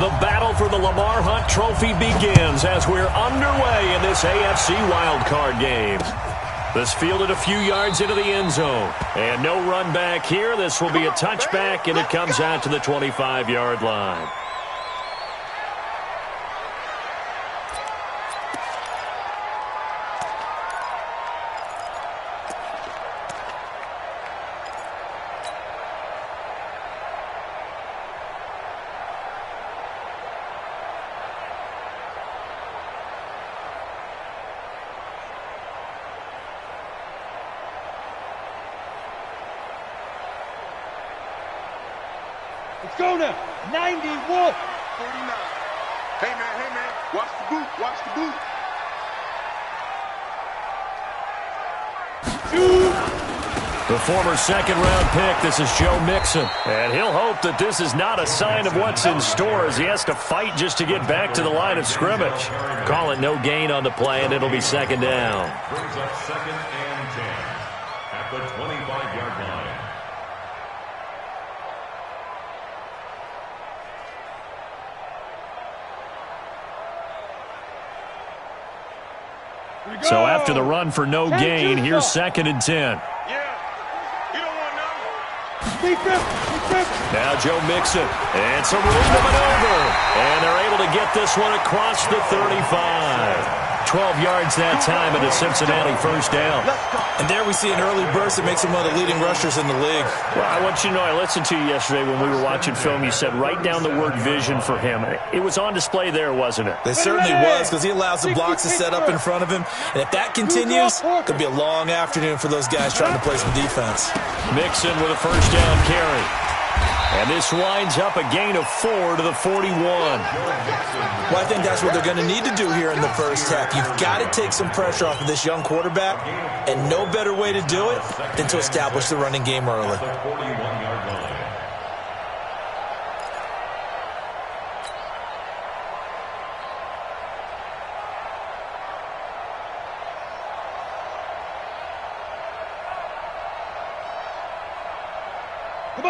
The battle for the Lamar Hunt Trophy begins as we're underway in this AFC wildcard game. This fielded a few yards into the end zone. And no run back here. This will be a touchback, and it comes out to the 25-yard line. Let's go now. 91. 49. Hey, man. Watch the boot. Watch the boot. The former second-round pick, this is Joe Mixon. And he'll hope that this is not a sign of what's in store as he has to fight just to get back to the line of scrimmage. Call it no gain on the play, and it'll be second down. Brings up 2nd and 10 at the 25-yard line. So after the run for no gain, here's 2nd and 10. Yeah. You don't want none. Now Joe Mixon. And some room to maneuver. And they're able to get this one across the 35. 12 yards that time and a Cincinnati first down. And there we see an early burst that makes him one of the leading rushers in the league. Well, I want you to know, I listened to you yesterday when we were watching film. You said write down the word vision for him. It was on display there, wasn't it? It certainly was, because he allows the blocks to set up in front of him. And if that continues, it could be a long afternoon for those guys trying to play some defense. Mixon with a first down carry. And this winds up a gain of 4 to the 41. Well, I think that's what they're going to need to do here in the first half. You've got to take some pressure off of this young quarterback, and no better way to do it than to establish the running game early.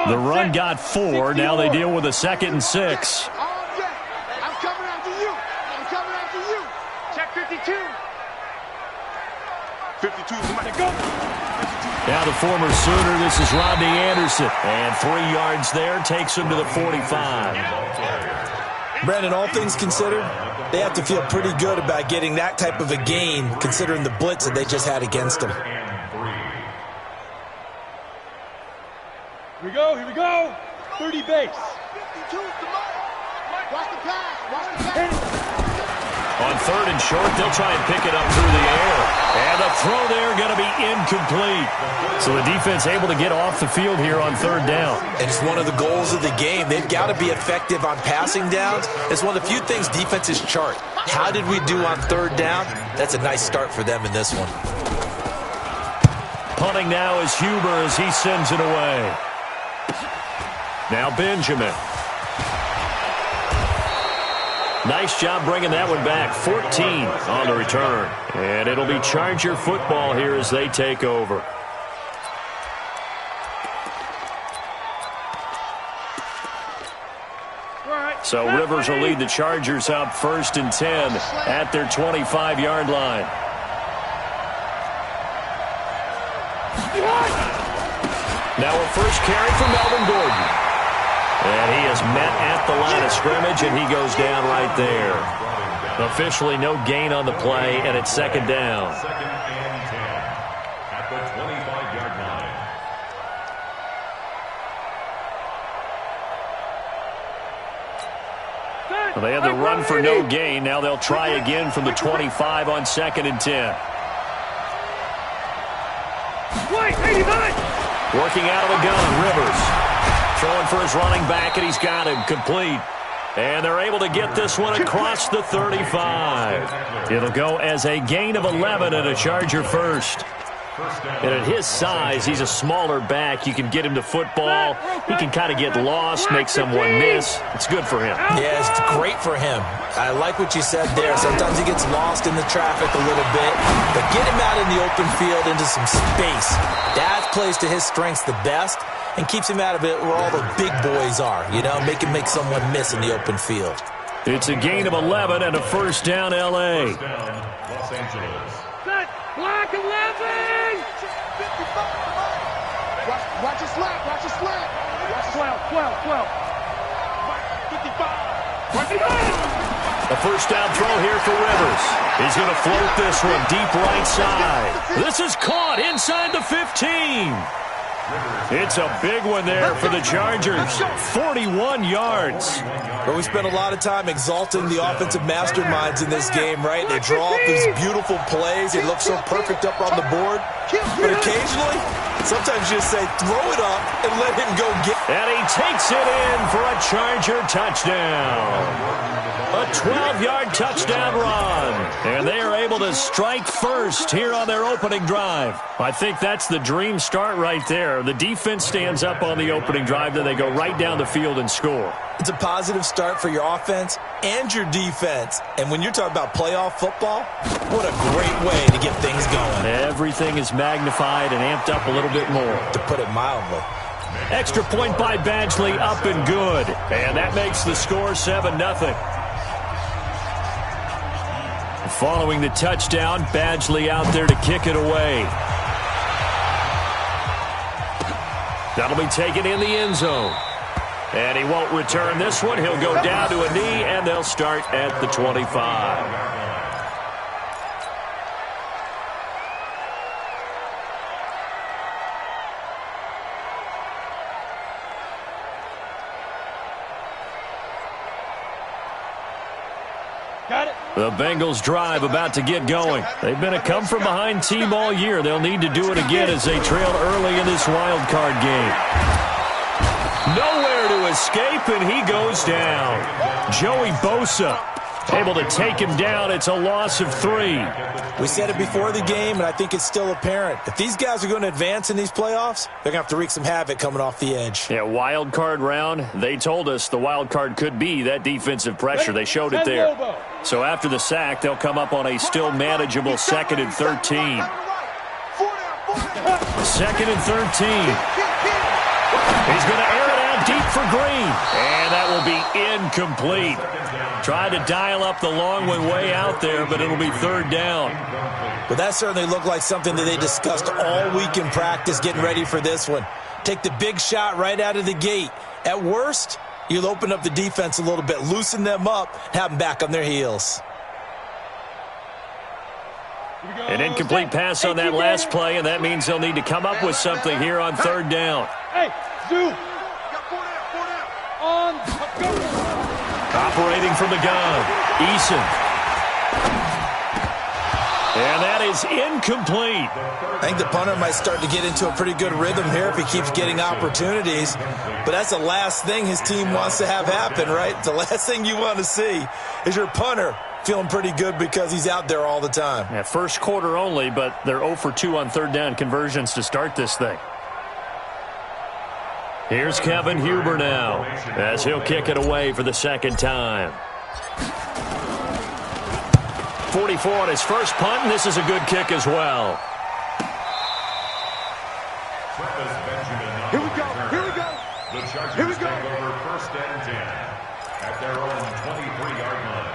The run got 4. Now they deal with a 2nd and 6. I'm coming after you. I'm coming after you. Check 52. 52 is my go. Now the former Sooner, this is Rodney Anderson. And 3 yards there takes him to the 45. Brandon, all things considered, they have to feel pretty good about getting that type of a gain, considering the blitz that they just had against them. Here we go. 30 base. 52 is the mark. Watch the pass. On 3rd and short, they'll try and pick it up through the air. And the throw there going to be incomplete. So the defense able to get off the field here on 3rd down. And it's one of the goals of the game. They've got to be effective on passing downs. It's one of the few things defenses chart. How did we do on 3rd down? That's a nice start for them in this one. Punting now is Huber as he sends it away. Now Benjamin. Nice job bringing that one back. 14 on the return. And it'll be Charger football here as they take over. So Rivers will lead the Chargers up 1st and 10 at their 25-yard line. Now a first carry for Melvin Gordon. And he is met at the line of scrimmage, and he goes down right there. Officially no gain on the play, and it's 2nd down. 2nd and 10 at the 25-yard line. Well, they had the run for no gain. Now they'll try again from the 25 on 2nd and 10. Working out of the gun, Rivers. Throwing for his running back, and he's got him complete. And they're able to get this one across the 35. It'll go as a gain of 11 and a Charger first. And at his size, he's a smaller back. You can get him to football. He can kind of get lost, make someone miss. It's good for him. Yeah, it's great for him. I like what you said there. Sometimes he gets lost in the traffic a little bit, but get him out in the open field into some space. That plays to his strengths the best and keeps him out of it where all the big boys are, you know, make someone miss in the open field. It's a gain of 11 and a first down, L.A. First down, Los Angeles. Set. Block 11. Watch your slant. Watch your slant. Watch 12. 55. A first down throw here for Rivers. He's going to float this one deep right side. This is caught inside the 15. It's a big one there for the Chargers. 41 yards. But we spent a lot of time exalting the offensive masterminds in this game, right? They draw up these beautiful plays. They look so perfect up on the board. But occasionally, sometimes you just say, throw it up and let him go get it. And he takes it in for a Charger touchdown. A 12-yard touchdown run. And they are able to strike first here on their opening drive. I think that's the dream start right there. The defense stands up on the opening drive, then they go right down the field and score. It's a positive start for your offense and your defense. And when you're talking about playoff football, what a great way to get things going. Everything is magnified and amped up a little bit more. To put it mildly. Extra point by Badgley, up and good. And that makes the score 7-0. Following the touchdown, Badgley out there to kick it away. That'll be taken in the end zone. And he won't return this one. He'll go down to a knee, and they'll start at the 25. Got it. The Bengals drive about to get going. They've been a come-from-behind team all year. They'll need to do it again as they trail early in this wild card game. Nowhere to escape, and he goes down. Joey Bosa able to take him down. It's a loss of 3. We said it before the game, and I think it's still apparent. If these guys are going to advance in these playoffs, they're going to have to wreak some havoc coming off the edge. Yeah, wild card round. They told us the wild card could be that defensive pressure. They showed it there. So after the sack, they'll come up on a still manageable 2nd and 13. 2nd and 13. He's going to air it out deep for Green. And that will be incomplete. Tried to dial up the long one way out there, but it'll be 3rd down. But that certainly looked like something that they discussed all week in practice getting ready for this one. Take the big shot right out of the gate. At worst, you'll open up the defense a little bit, loosen them up, have them back on their heels. An incomplete pass on that last play, and that means they'll need to come up with something here on 3rd down. Hey, Zoo. On. Go. Operating from the gun, Eason. And that is incomplete. I think the punter might start to get into a pretty good rhythm here if he keeps getting opportunities. But that's the last thing his team wants to have happen, right? The last thing you want to see is your punter feeling pretty good because he's out there all the time. Yeah, first quarter only, but they're 0 for 2 on 3rd down conversions to start this thing. Here's Kevin Huber now as he'll kick it away for the 2nd time. 44 on his first punt, and this is a good kick as well. Here we go. The Chargers take over 1st and 10 at their own 23-yard line.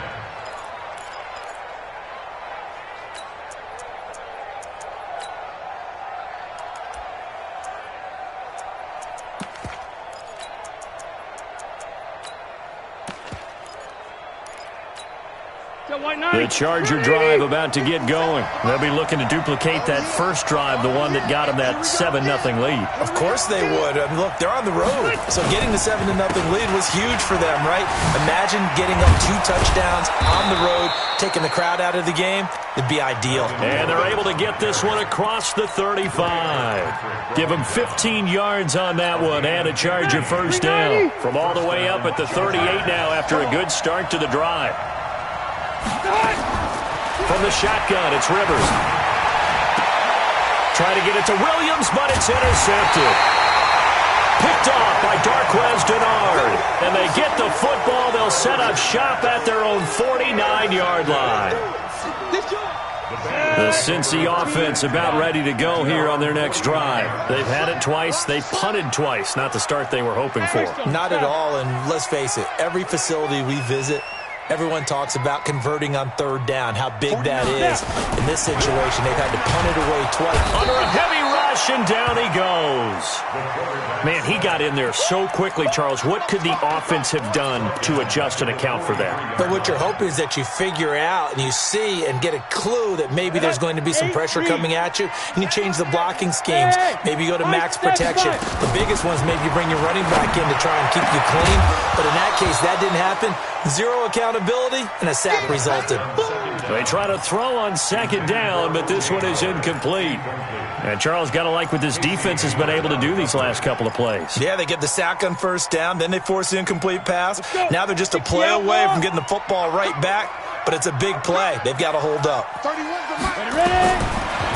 The Charger drive about to get going. They'll be looking to duplicate that first drive, the one that got them that 7-0 lead. Of course they would. I mean, look, they're on the road. So getting the 7-0 lead was huge for them, right? Imagine getting up 2 touchdowns on the road, taking the crowd out of the game. It'd be ideal. And they're able to get this one across the 35. Give them 15 yards on that one and a Charger first down. From all the way up at the 38 now after a good start to the drive. From the shotgun, it's Rivers. Try to get it to Williams, but it's intercepted. Picked off by Darquez Denard. And they get the football. They'll set up shop at their own 49-yard line. The Cincy offense about ready to go here on their next drive. They've had it twice. They've punted twice. Not the start they were hoping for. Not at all, and let's face it, every facility we visit, everyone talks about converting on third down, how big that is. In this situation, they've had to punt it away twice. Under a heavy rush, and down he goes. Man, he got in there so quickly, Charles. What could the offense have done to adjust and account for that? But what you're hoping is that you figure out and you see and get a clue that maybe there's going to be some pressure coming at you, and you change the blocking schemes. Maybe you go to max protection. The biggest ones, maybe you bring your running back in to try and keep you clean. But in that case, that didn't happen. Zero accountability, and a sack resulted. They try to throw on second down, but this one is incomplete. And Charles, got to like what this defense has been able to do these last couple of plays. Yeah, they get the sack on first down, then they force the incomplete pass. Now they're just a play away from getting the football right back, but it's a big play. They've got to hold up.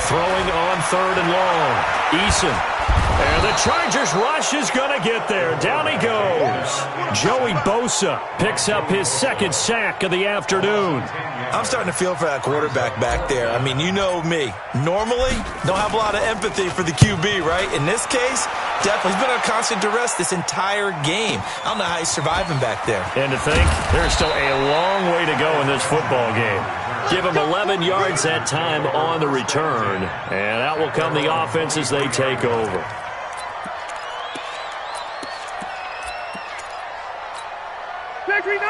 Throwing on third and long. Eason. And the Chargers rush is going to get there. Down he goes. Joey Bosa picks up his second sack of the afternoon. I'm starting to feel for that quarterback back there. I mean, you know me. Normally, don't have a lot of empathy for the QB, right? In this case, definitely. He's been on constant duress this entire game. I don't know how he's surviving back there. And to think, there's still a long way to go in this football game. Give him 11 yards that time on the return. And out will come the offense as they take over.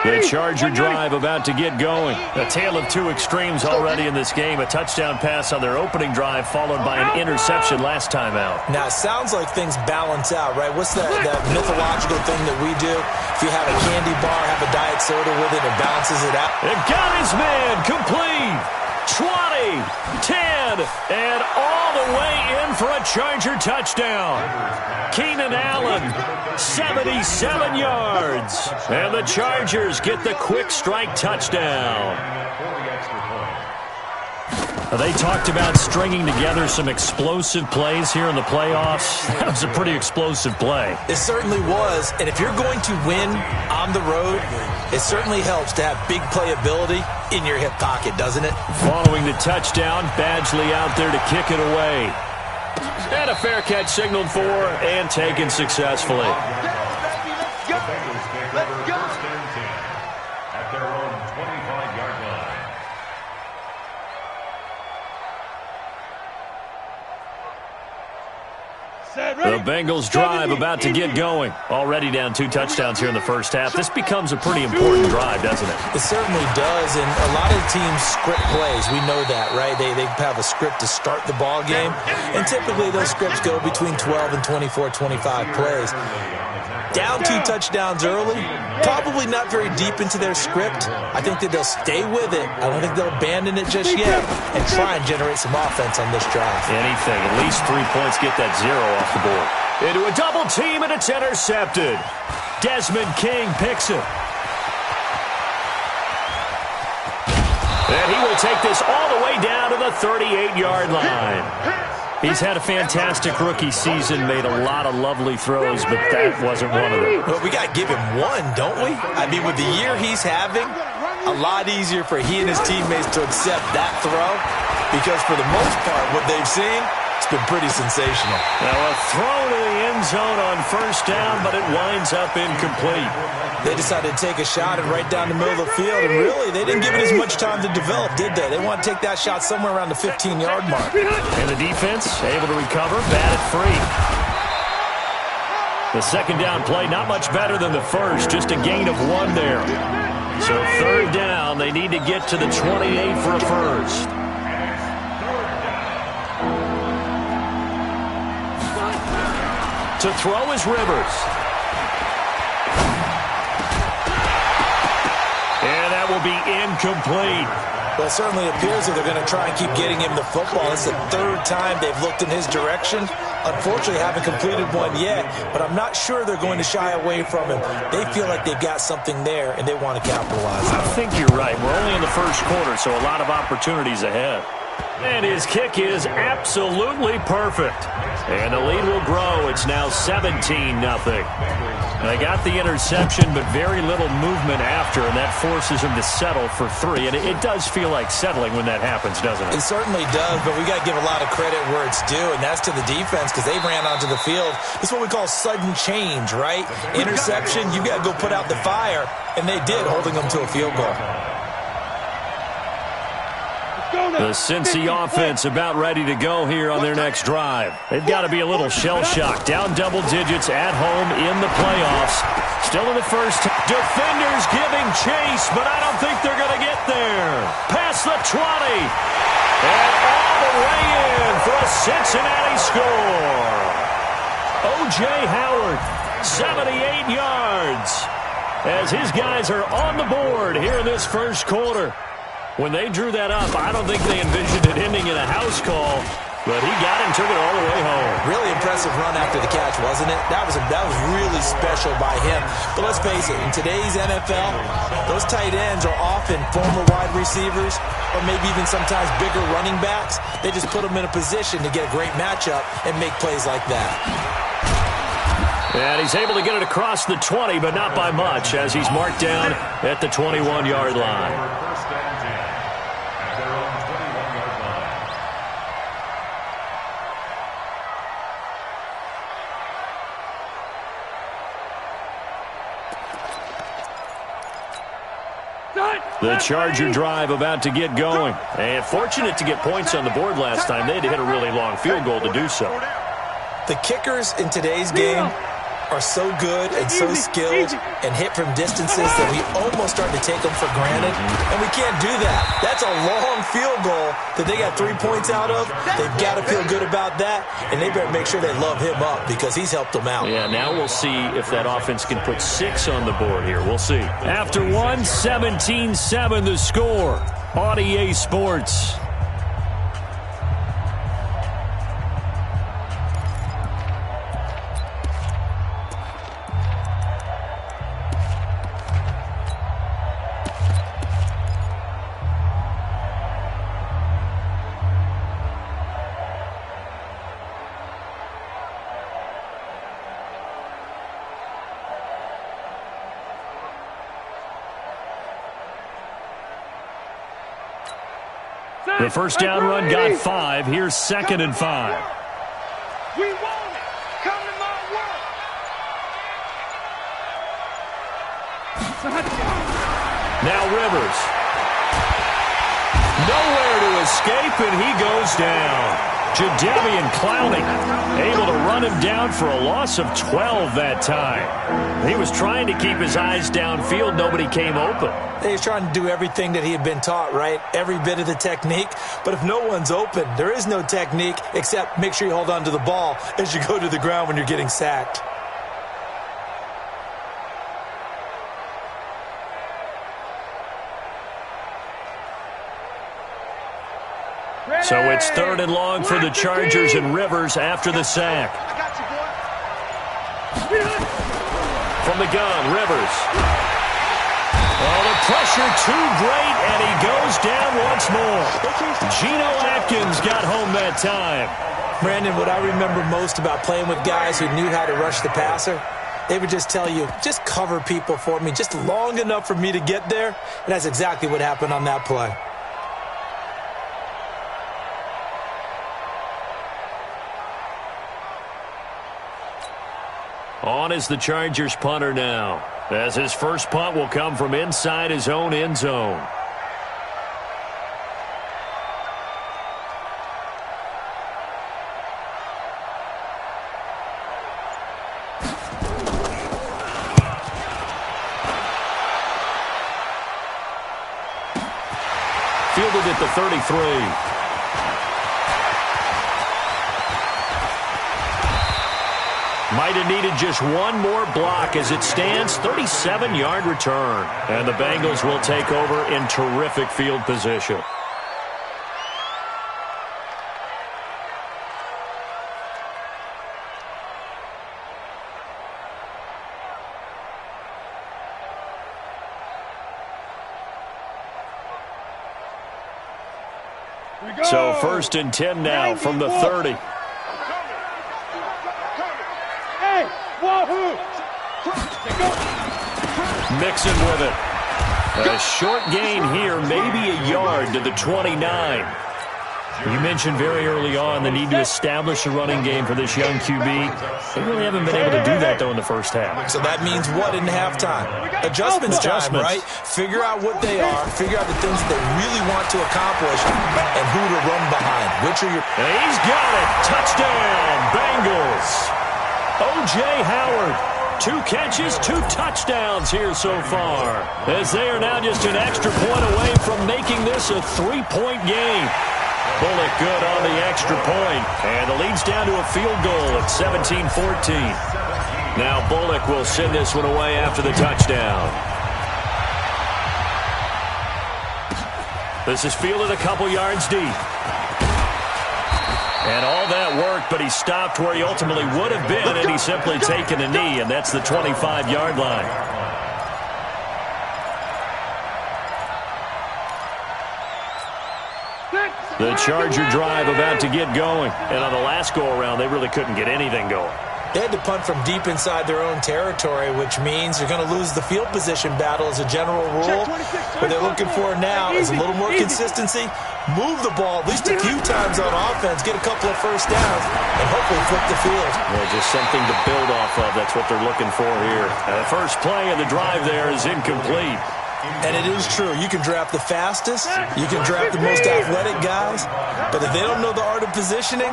The Charger drive about to get going. A tale of two extremes already in this game. A touchdown pass on their opening drive followed by an interception last time out. Now, it sounds like things balance out, right? What's that mythological thing that we do? If you have a candy bar, have a diet soda with it, it balances it out. It got his man complete. 20, 10, and all the way in for a Charger touchdown. Keenan Allen, 77 yards. And the Chargers get the quick strike touchdown. They talked about stringing together some explosive plays here in the playoffs. That was a pretty explosive play. It certainly was. And if you're going to win on the road, it certainly helps to have big playability in your hip pocket, doesn't it? Following the touchdown, Badgley out there to kick it away. And a fair catch signaled for and taken successfully. The Bengals drive about to get going. Already down 2 touchdowns here in the first half. This becomes a pretty important drive, doesn't it? It certainly does, and a lot of teams script plays. We know that, right? They have a script to start the ball game, and typically those scripts go between 12 and 24, 25 plays. Down 2 touchdowns early, probably not very deep into their script. I think that they'll stay with it. I don't think they'll abandon it just yet and try and generate some offense on this drive. Anything, at least 3 points, get that 0 off the board. Into a double team, and it's intercepted. Desmond King picks it. And he will take this all the way down to the 38-yard line. He's had a fantastic rookie season, made a lot of lovely throws, but that wasn't one of them. Well, we got to give him one, don't we? I mean, with the year he's having, a lot easier for he and his teammates to accept that throw because for the most part, what they've seen, it's been pretty sensational. Now a throw to the end zone on first down, but it winds up incomplete. They decided to take a shot and right down the middle of the field, and really, they didn't give it as much time to develop, did they? They want to take that shot somewhere around the 15-yard mark. And the defense able to recover, batted free. The second down play, not much better than the first, just a gain of 1 there. So third down, they need to get to the 28 for a first. To throw is Rivers. And that will be incomplete. Well, it certainly appears that they're going to try and keep getting him the football. It's the 3rd time they've looked in his direction. Unfortunately, haven't completed one yet, but I'm not sure they're going to shy away from him. They feel like they've got something there, and they want to capitalize on it. I think you're right. We're only in the first quarter, so a lot of opportunities ahead. And his kick is absolutely perfect. And the lead will grow. It's now 17-0. They got the interception, but very little movement after, and that forces them to settle for 3. And it does feel like settling when that happens, doesn't it? It certainly does, but we got to give a lot of credit where it's due, and that's to the defense because they ran onto the field. It's what we call sudden change, right? Interception, you got to go put out the fire, and they did, holding them to a field goal. The Cincy offense about ready to go here on their next drive. They've got to be a little shell-shocked. Down double digits at home in the playoffs. Still in the first. Defenders giving chase, but I don't think they're going to get there. Past the 20. And all the way in for a Cincinnati score. O.J. Howard, 78 yards. As his guys are on the board here in this first quarter. When they drew that up, I don't think they envisioned it ending in a house call, but he got it and took it all the way home. Really impressive run after the catch, wasn't it? That was really special by him. But let's face it, in today's NFL, those tight ends are often former wide receivers or maybe even sometimes bigger running backs. They just put them in a position to get a great matchup and make plays like that. And he's able to get it across the 20, but not by much, as he's marked down at the 21-yard line. The Charger drive about to get going. And fortunate to get points on the board last time. They had to hit a really long field goal to do so. The kickers in today's game are so good and so skilled and hit from distances that we almost start to take them for granted. And we can't do that. That's a long field goal that they got 3 points out of. They've got to feel good about that, and they better make sure they love him up because he's helped them out. Yeah, now we'll see if that offense can put 6 on the board here. We'll see. After 1, 17-7 the score on EA Sports. The first down run got 5. Here's 2nd and 5. We want it. Come to my work. Now Rivers. Nowhere to escape, and he goes down. Jadeveon Clowney able to run him down for a loss of 12 that time. He was trying to keep his eyes downfield. Nobody came open. He's trying to do everything that he had been taught, right? Every bit of the technique. But if no one's open, there is no technique except make sure you hold on to the ball as you go to the ground when you're getting sacked. So it's 3rd and long for the Chargers and Rivers after the sack. I got you, boy. From the gun, Rivers. Oh, the pressure too great, and he goes down once more. Geno Atkins got home that time. Brandon, what I remember most about playing with guys who knew how to rush the passer, they would just tell you, just cover people for me, just long enough for me to get there. And that's exactly what happened on that play. On is the Chargers punter now, as his first punt will come from inside his own end zone. Fielded at the 33. Might have needed just one more block as it stands, 37-yard return. And the Bengals will take over in terrific field position. So 1st and 10 now from the 30. Hey, wahoo! Mixon with it. A short gain here, maybe a yard to the 29. You mentioned very early on the need to establish a running game for this young QB. They really haven't been able to do that, though, in the first half. So that means what in halftime? Adjustments time, right? Figure out what they are, figure out the things that they really want to accomplish, and who to run behind. Which are your... And he's got it. Touchdown, Bengals. O.J. Howard. 2 catches, 2 touchdowns here so far, as they are now just an extra point away from making this a 3-point game. Bullock good on the extra point, and the lead's down to a field goal at 17-14. Now Bullock will send this one away after the touchdown. This is fielded a couple yards deep. And all that worked, but he stopped where he ultimately would have been, and he's simply taken a knee, and that's the 25-yard line. The Charger drive about to get going. And on the last go-around, they really couldn't get anything going. They had to punt from deep inside their own territory, which means you're going to lose the field position battle as a general rule. What they're looking for now is a little more consistency, move the ball at least a few times on offense, get a couple of first downs, and hopefully flip the field. Well, just something to build off of. That's what they're looking for here. The first play of the drive there is incomplete. And it is true. You can draft the fastest. You can draft the most athletic guys. But if they don't know the art of positioning,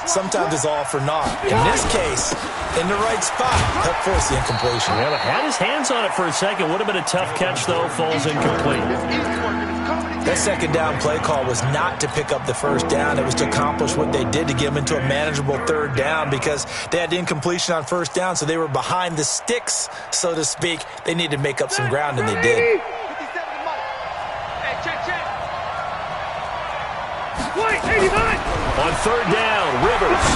sometimes it's all for naught. In this case, in the right spot, that forced the incompletion. Yeah, but had his hands on it for a second. Would have been a tough catch, though. Falls incomplete. That second down play call was not to pick up the first down. It was to accomplish what they did to get them into a manageable third down because they had incompletion on first down, so they were behind the sticks, so to speak. They needed to make up some ground, and they did. On third down, Rivers.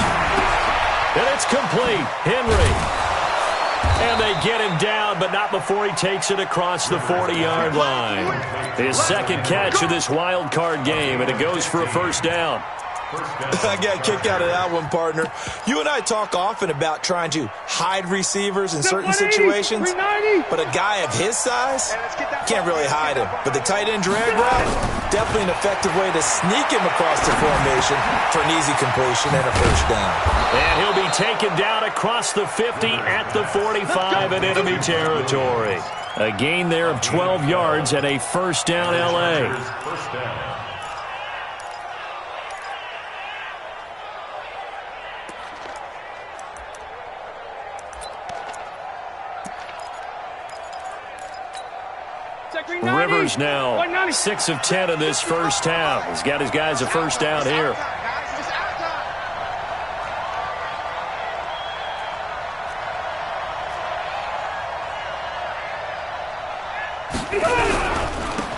And it's complete. Henry. And they get him down, but not before he takes it across the 40-yard line. His second catch of this wild card game, and it goes for a first down. I got a kick out of that one, partner. You and I talk often about trying to hide receivers in certain situations, but a guy of his size can't really hide him. But the tight end drag route, definitely an effective way to sneak him across the formation for an easy completion and a first down. And he'll be taken down across the 50 at the 45 in enemy territory. A gain there of 12 yards and a first down L.A. Rivers now 6 of 10 in this first half. He's got his guys a first down here.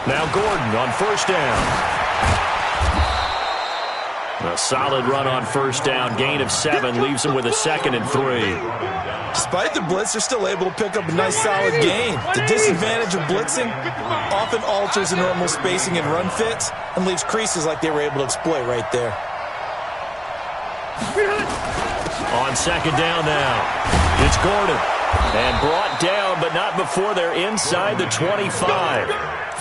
Now Gordon on first down. A solid run on first down. Gain of 7 leaves him with a 2nd and 3. Despite the blitz, they're still able to pick up a nice solid gain. The disadvantage of blitzing often alters the normal spacing and run fits and leaves creases like they were able to exploit right there. On second down now, it's Gordon. And brought down, but not before they're inside the 25.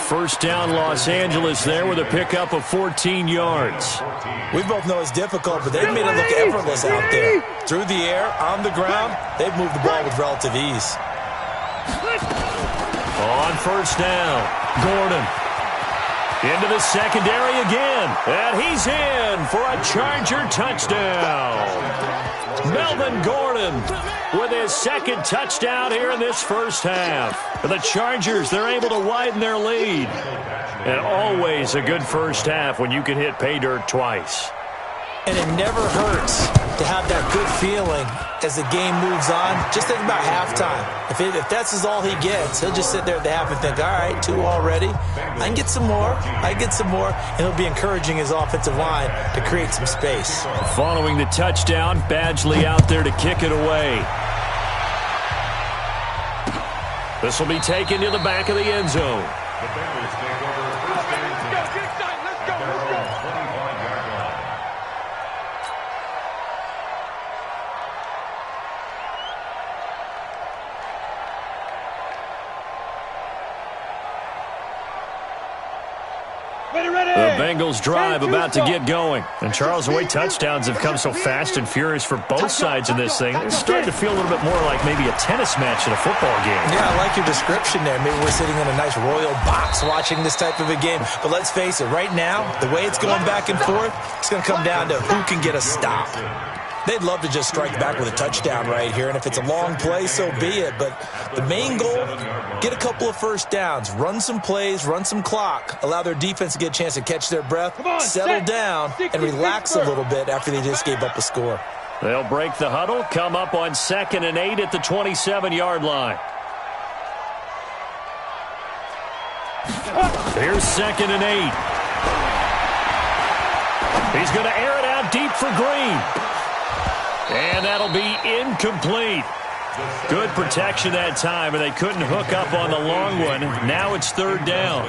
First down Los Angeles there with a pickup of 14 yards. We both know it's difficult, but they've made it look effortless out there. Through the air, on the ground, they've moved the ball with relative ease. On first down, Gordon. Into the secondary again. And he's in for a Charger touchdown. Melvin Gordon with his second touchdown here in this first half. The Chargers, they're able to widen their lead. And always a good first half when you can hit pay dirt twice. And it never hurts to have that good feeling as the game moves on. Just think about halftime. If that's all he gets, he'll just sit there at the half and think, all right, 2 already. I can get some more. And he'll be encouraging his offensive line to create some space. Following the touchdown, Badgley out there to kick it away. This will be taken to the back of the end zone. The Bengals take over first and 10. Let's go. The Bengals drive about to get going. And Charles, the way touchdowns have come so fast and furious for both sides in this thing, it's starting to feel a little bit more like maybe a tennis match in a football game. Yeah, I like your description there. Maybe we're sitting in a nice royal box watching this type of a game. But let's face it, right now, the way it's going back and forth, it's going to come down to who can get a stop. They'd love to just strike back with a touchdown right here, and if it's a long play, so be it. But the main goal, get a couple of first downs, run some plays, run some clock, allow their defense to get a chance to catch their breath, settle down, and relax a little bit after they just gave up a score. They'll break the huddle, come up on 2nd and 8 at the 27-yard line. Here's 2nd and 8. He's going to air it out deep for Green. And that'll be incomplete. Good protection that time, and they couldn't hook up on the long one. Now it's 3rd down.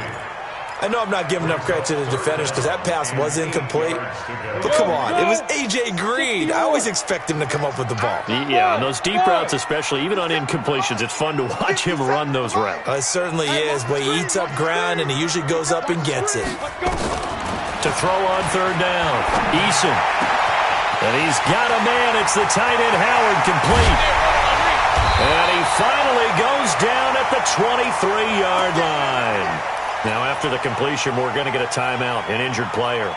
I know I'm not giving enough credit to the defenders because that pass was incomplete. But come on, it was A.J. Green. I always expect him to come up with the ball. Yeah, and those deep routes especially, even on incompletions, it's fun to watch him run those routes. It certainly is, but he eats up ground, and he usually goes up and gets it. To throw on 3rd down, Eason. And he's got a man. It's the tight end, Howard, complete. And he finally goes down at the 23-yard line. Now, after the completion, we're going to get a timeout, an injured player.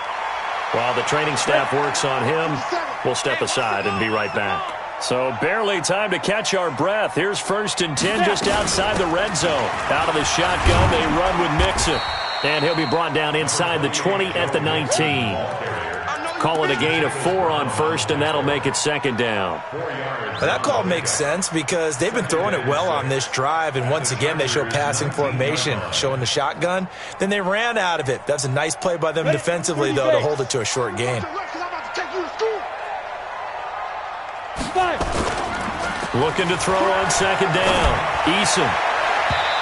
While the training staff works on him, we'll step aside and be right back. So barely time to catch our breath. Here's 1st and 10 just outside the red zone. Out of the shotgun, they run with Mixon. And he'll be brought down inside the 20 at the 19. Call it a gain of 4 on 1st, and that'll make it 2nd down. Well, that call makes sense because they've been throwing it well on this drive, and once again they show passing formation, showing the shotgun. Then they ran out of it. That's a nice play by them defensively, though, to hold it to a short gain. Looking to throw on 2nd down. Eason.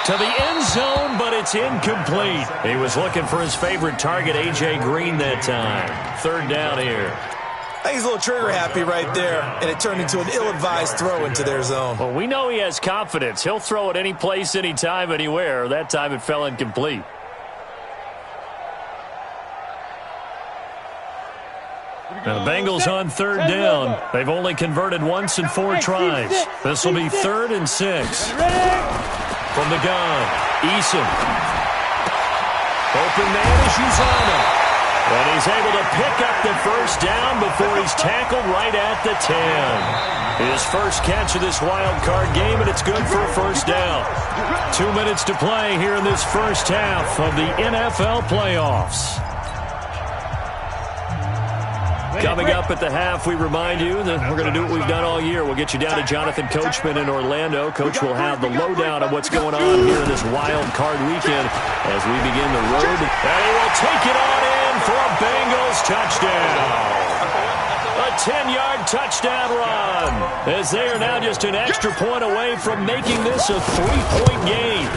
To the end zone, but it's incomplete. He was looking for his favorite target, A.J. Green, that time. 3rd down here. I think he's a little trigger happy right there, and it turned into an ill-advised throw into their zone. Well, we know he has confidence. He'll throw it any place, anytime, anywhere. That time it fell incomplete. Now the Bengals on 3rd down. They've only converted once in 4 tries. This will be 3rd and 6. From the gun, Eason. Open man is Uzana. And he's able to pick up the 1st down before he's tackled right at the 10. His first catch of this wild card game, and it's good for a 1st down. 2 minutes to play here in this first half of the NFL playoffs. Coming up at the half, we remind you that we're going to do what we've done all year. We'll get you down to Jonathan Coachman in Orlando. Coach will have the lowdown of what's going on here in this wild card weekend as we begin the road. And he will take it on in for a Bengals touchdown. A 10-yard touchdown run as they are now just an extra point away from making this a 3-point game.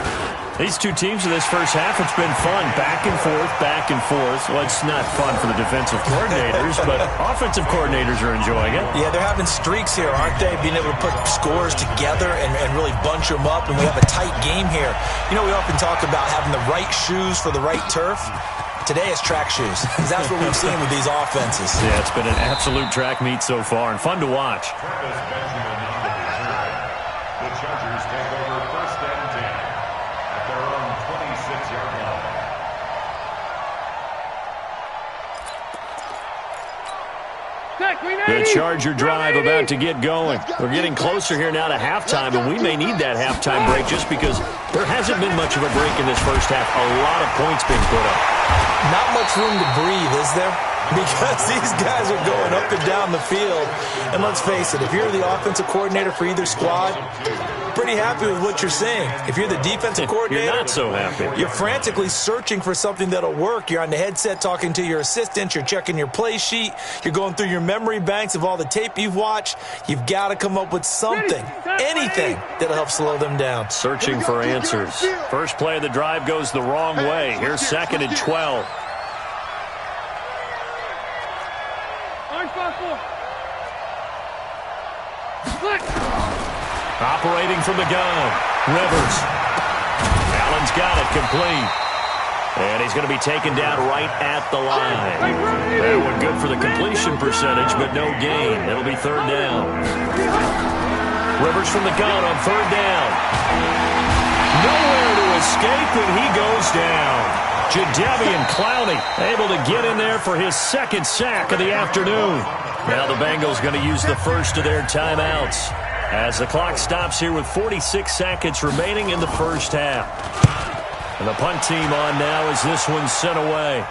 These two teams in this first half, it's been fun. Back and forth, back and forth. Well, it's not fun for the defensive coordinators, but offensive coordinators are enjoying it. Yeah, they're having streaks here, aren't they? Being able to put scores together and really bunch them up, and we have a tight game here. You know, we often talk about having the right shoes for the right turf. Today it's track shoes. That's what we've seen with these offenses. Yeah, it's been an absolute track meet so far and fun to watch. The Chargers take over 1st and 10 at their own 26-yard line. The Charger drive about to get going. We're getting closer here now to halftime, and we may need that halftime break just because there hasn't been much of a break in this first half. A lot of points being put up. Not much room to breathe, is there? Because these guys are going up and down the field. And let's face it, if you're the offensive coordinator for either squad, pretty happy with what you're seeing. If you're the defensive coordinator, you're not so happy. You're frantically searching for something that'll work. You're on the headset talking to your assistant. You're checking your play sheet. You're going through your memory banks of all the tape you've watched. You've got to come up with something, anything that'll help slow them down. Searching for answers. First play of the drive goes the wrong way. Here's 2nd and 12. Operating from the gun. Rivers. Allen's got it complete. And he's going to be taken down right at the line. That one good for the completion percentage, but no gain. It'll be third down. Rivers from the gun on third down. Nowhere to escape, and he goes down. Jadeveon Clowney able to get in there for his second sack of the afternoon. Now the Bengals going to use the first of their timeouts as the clock stops here with 46 seconds remaining in the first half. And the punt team on now as this one's sent away.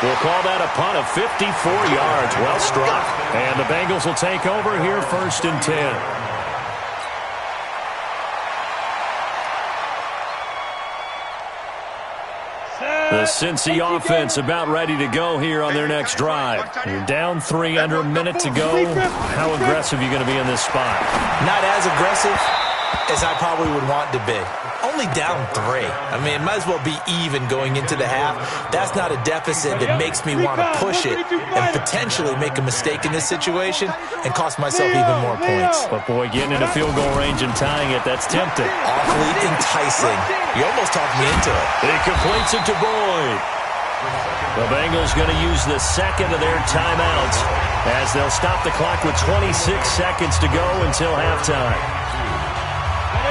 We'll call that a punt of 54 yards. Well struck. And the Bengals will take over here first and 10. The Cincy offense about ready to go here on their next drive. You're down 3 under a minute to go. How aggressive are you going to be in this spot? Not as aggressive as I probably would want to be. Only down 3. I mean, it might as well be even going into the half. That's not a deficit that makes me want to push it and potentially make a mistake in this situation and cost myself even more points. But, boy, getting into field goal range and tying it, that's tempting. Awfully enticing. You almost talked me into it. He completes it to Boyd. The Bengals going to use the second of their timeouts as they'll stop the clock with 26 seconds to go until halftime.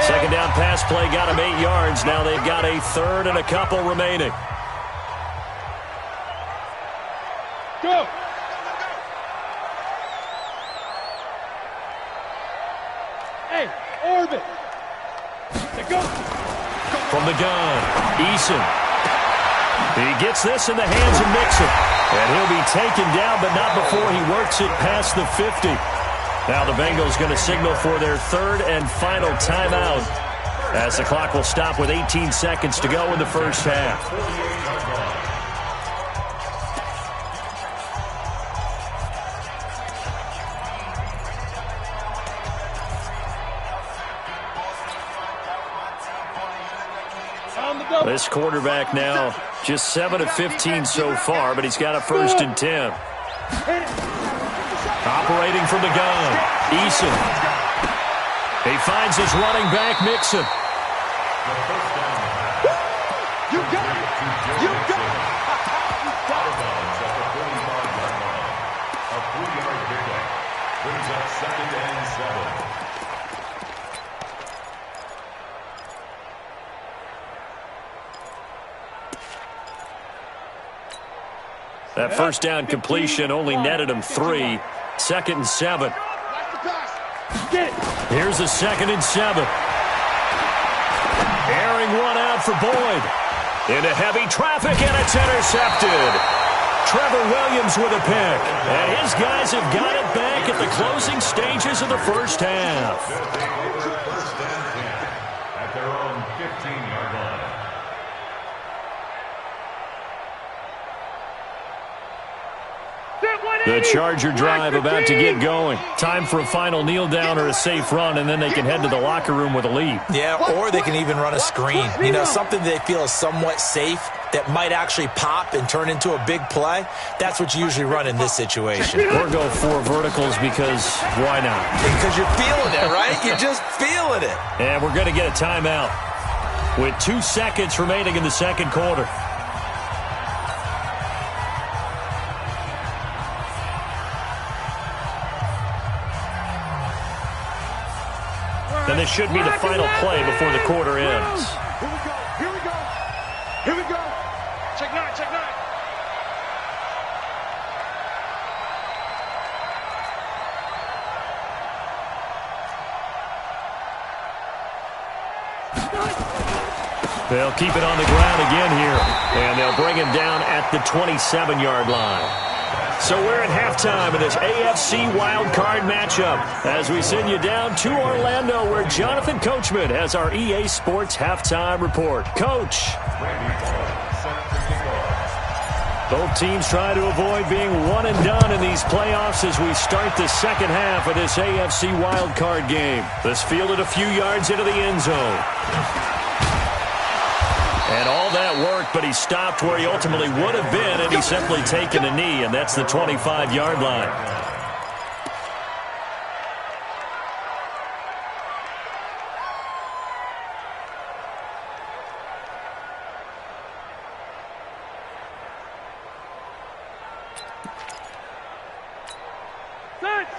Second down pass play got him 8 yards. Now they've got a third and a couple remaining. Go! Hey, orbit! Go! From the gun, Eason. He gets this in the hands of Mixon. And he'll be taken down, but not before he works it past the 50. Now the Bengals going to signal for their third and final timeout as the clock will stop with 18 seconds to go in the first half. This quarterback now just 7 of 15 so far, but he's got a first and 10. Operating from the gun, Eason. He finds his running back, Mixon. You got it! You got it! A 3-yard pickup brings up 2nd and 7. That first down completion only netted him 3. 2nd and 7. Here's a 2nd and 7. Airing one out for Boyd. Into heavy traffic, and it's intercepted. Trevor Williams with a pick. And his guys have got it back at the closing stages of the first half. First and 10 at their own 15-yard line. The Charger drive about to get going. Time for a final kneel down or a safe run, and then they can head to the locker room with a lead. Yeah, or they can even run a screen. You know, something they feel is somewhat safe that might actually pop and turn into a big play. That's what you usually run in this situation. Or go 4 verticals because why not? Because you're feeling it, right? You're just feeling it. And we're going to get a timeout with 2 seconds remaining in the second quarter. And this should be the final play before the quarter ends. Here we go. Here we go. Here we go. Check 9. Check 9. They'll keep it on the ground again here. And they'll bring him down at the 27-yard line. So we're at halftime of this AFC wildcard matchup as we send you down to Orlando where Jonathan Coachman has our EA Sports halftime report. Coach. Both teams try to avoid being one and done in these playoffs as we start the second half of this AFC wildcard game. This fielded a few yards into the end zone. And all that worked, but he stopped where he ultimately would have been, and he's simply taken a knee, and that's the 25-yard line.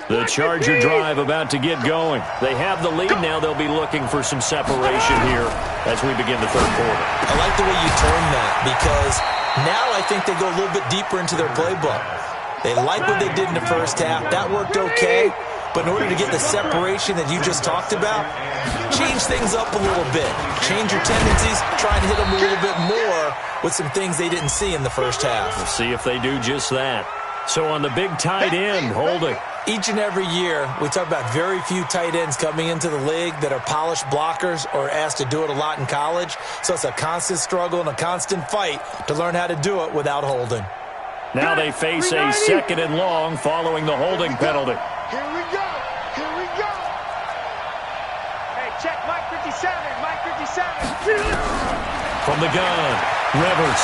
The Charger drive about to get going. They have the lead now. They'll be looking for some separation here as we begin the third quarter. I like the way you termed that because now I think they go a little bit deeper into their playbook. They like what they did in the first half. That worked okay. But in order to get the separation that you just talked about, change things up a little bit. Change your tendencies. Try and hit them a little bit more with some things they didn't see in the first half. We'll see if they do just that. So on the big tight end, holding. Each and every year, we talk about very few tight ends coming into the league that are polished blockers or asked to do it a lot in college. So it's a constant struggle and a constant fight to learn how to do it without holding. Now they face a second and long following the holding penalty. Here we go. Here we go. Hey, check Mike 57. Mike 57. From the gun, Rivers.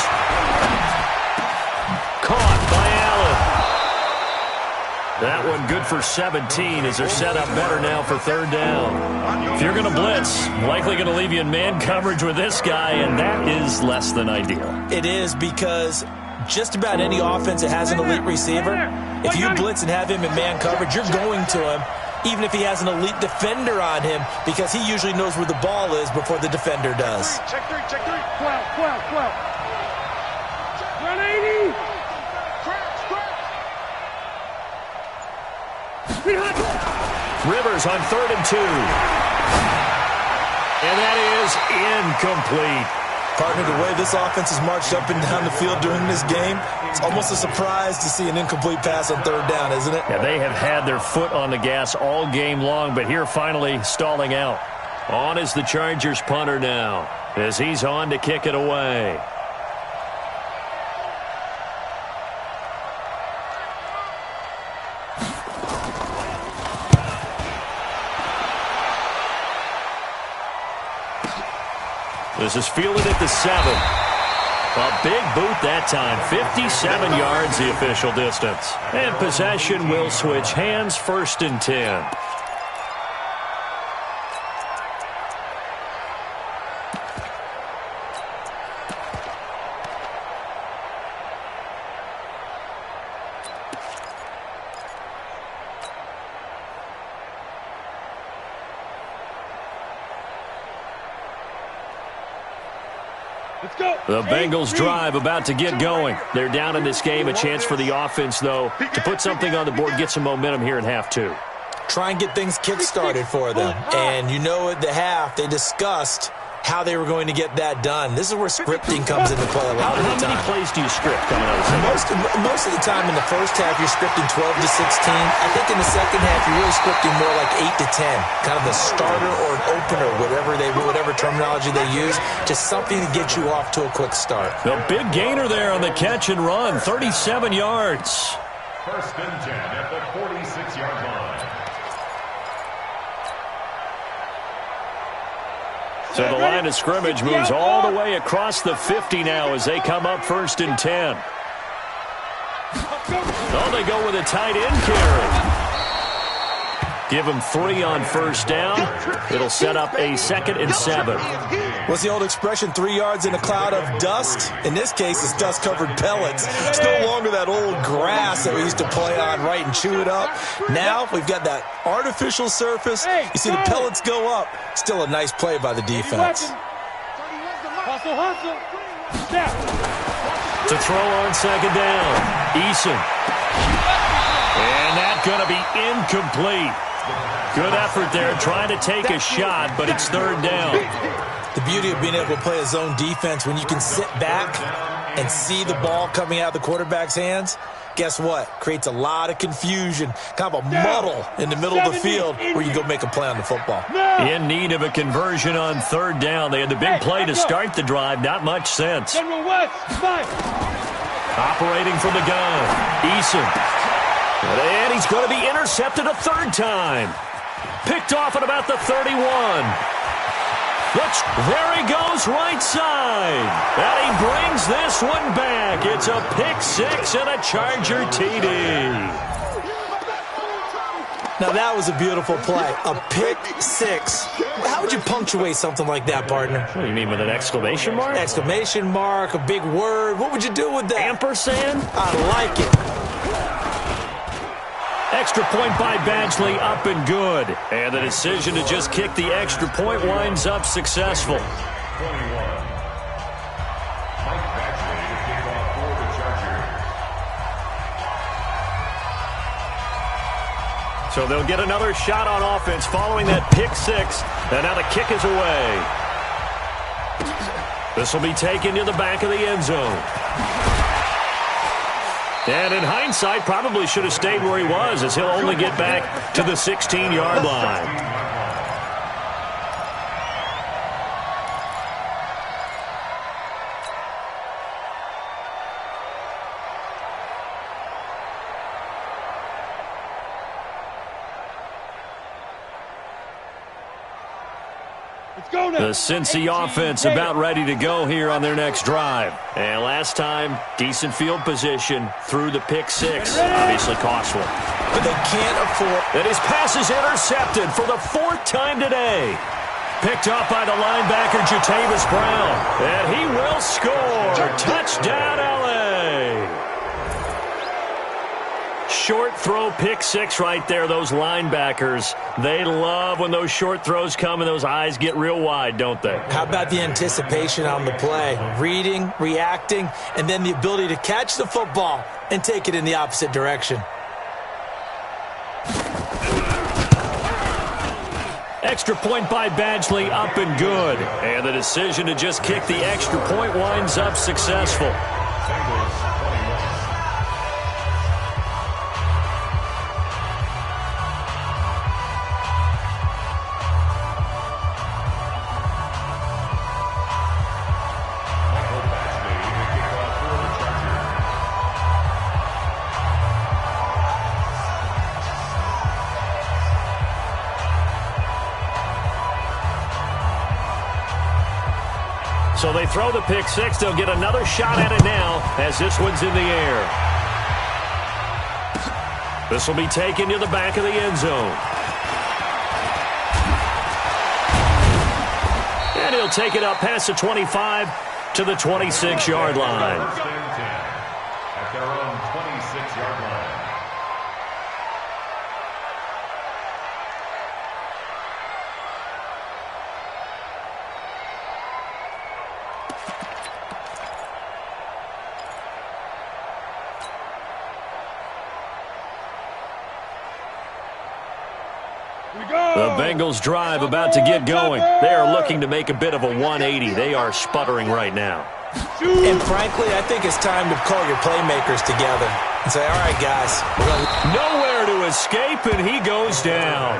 Caught by Allen. That one good for 17 as they're set up better now for third down. If you're going to blitz, likely going to leave you in man coverage with this guy, and that is less than ideal. It is because just about any offense that has an elite receiver, if you blitz and have him in man coverage, you're going to him, even if he has an elite defender on him, because he usually knows where the ball is before the defender does. Check three, check three. 12. 180. Rivers on 3rd and 2. And that is incomplete. Partner, the way this offense has marched up and down the field during this game, it's almost a surprise to see an incomplete pass on third down, isn't it? Yeah, they have had their foot on the gas all game long, but here finally stalling out. On is the Chargers punter now as he's on to kick it away. This is fielded at the 7. A big boot that time. 57 yards the official distance. And possession will switch hands, 1st and 10. The Bengals drive about to get going. They're down in this game. A chance for the offense, though, to put something on the board, get some momentum here in half 2. Try and get things kick-started for them. And you know at the half, they discussed how they were going to get that done. This is where scripting comes into play a lot of the time. How many plays do you script coming out of the second? Most of the time in the first half, you're scripting 12 to 16. I think in the second half, you're really scripting more like 8 to 10. Kind of the starter or an opener, whatever terminology they use, just something to get you off to a quick start. The big gainer there on the catch and run, 37 yards. 1st and 10 at the 46-yard line. So the line of scrimmage moves all the way across the 50 now as they come up 1st and 10. Oh, they go with a tight end carry. Give them 3 on 1st down. It'll set up a 2nd and 7. What's the old expression, 3 yards in a cloud of dust? In this case, it's dust-covered pellets. It's no longer that old grass that we used to play on, right, and chew it up. Now we've got that artificial surface. You see the pellets go up. Still a nice play by the defense. Hustle. Snap. To throw on 2nd down. Eason. And that's going to be incomplete. Good effort there, trying to take a shot, but it's 3rd down. The beauty of being able to play a zone defense, when you can sit back and see the ball coming out of the quarterback's hands, guess what? Creates a lot of confusion, kind of a muddle in the middle of the field where you go make a play on the football. In need of a conversion on 3rd down. They had the big play to start the drive, not much sense. Operating from the gun, Eason. And he's going to be intercepted a 3rd time. Picked off at about the 31. There he goes right side. And he brings this one back. It's a pick 6 and a Charger TD. Now that was a beautiful play. A pick 6. How would you punctuate something like that, partner? What do you mean, with an exclamation mark? Exclamation mark, a big word. What would you do with that? Ampersand? I like it. Extra point by Badgley, up and good. And the decision to just kick the extra point winds up successful. 21. Mike Badgley to kick off for the Chargers. So they'll get another shot on offense following that pick six. And now the kick is away. This will be taken to the back of the end zone. And in hindsight, probably should have stayed where he was, as he'll only get back to the 16-yard line. The Cincy offense about ready to go here on their next drive. And last time, decent field position through the pick six. Obviously cost one. But they can't afford. And his pass is intercepted for the fourth time today. Picked up by the linebacker, JAYMED Brown. And he will score. Touchdown, L.A. Short throw pick six right there. Those linebackers, they love when those short throws come and those eyes get real wide, don't they? How about the anticipation on the play? Reading, reacting, and then the ability to catch the football and take it in the opposite direction. Extra point by Badgley, up and good. And the decision to just kick the extra point winds up successful. So they throw the pick six. They'll get another shot at it now as this one's in the air. This will be taken to the back of the end zone. And he'll take it up past the 25 to the 26-yard line. At their own 26-yard line. The Bengals drive about to get going. They are looking to make a bit of a 180. They are sputtering right now. And frankly, I think it's time to call your playmakers together and say, all right, guys. Nowhere to escape, and he goes down.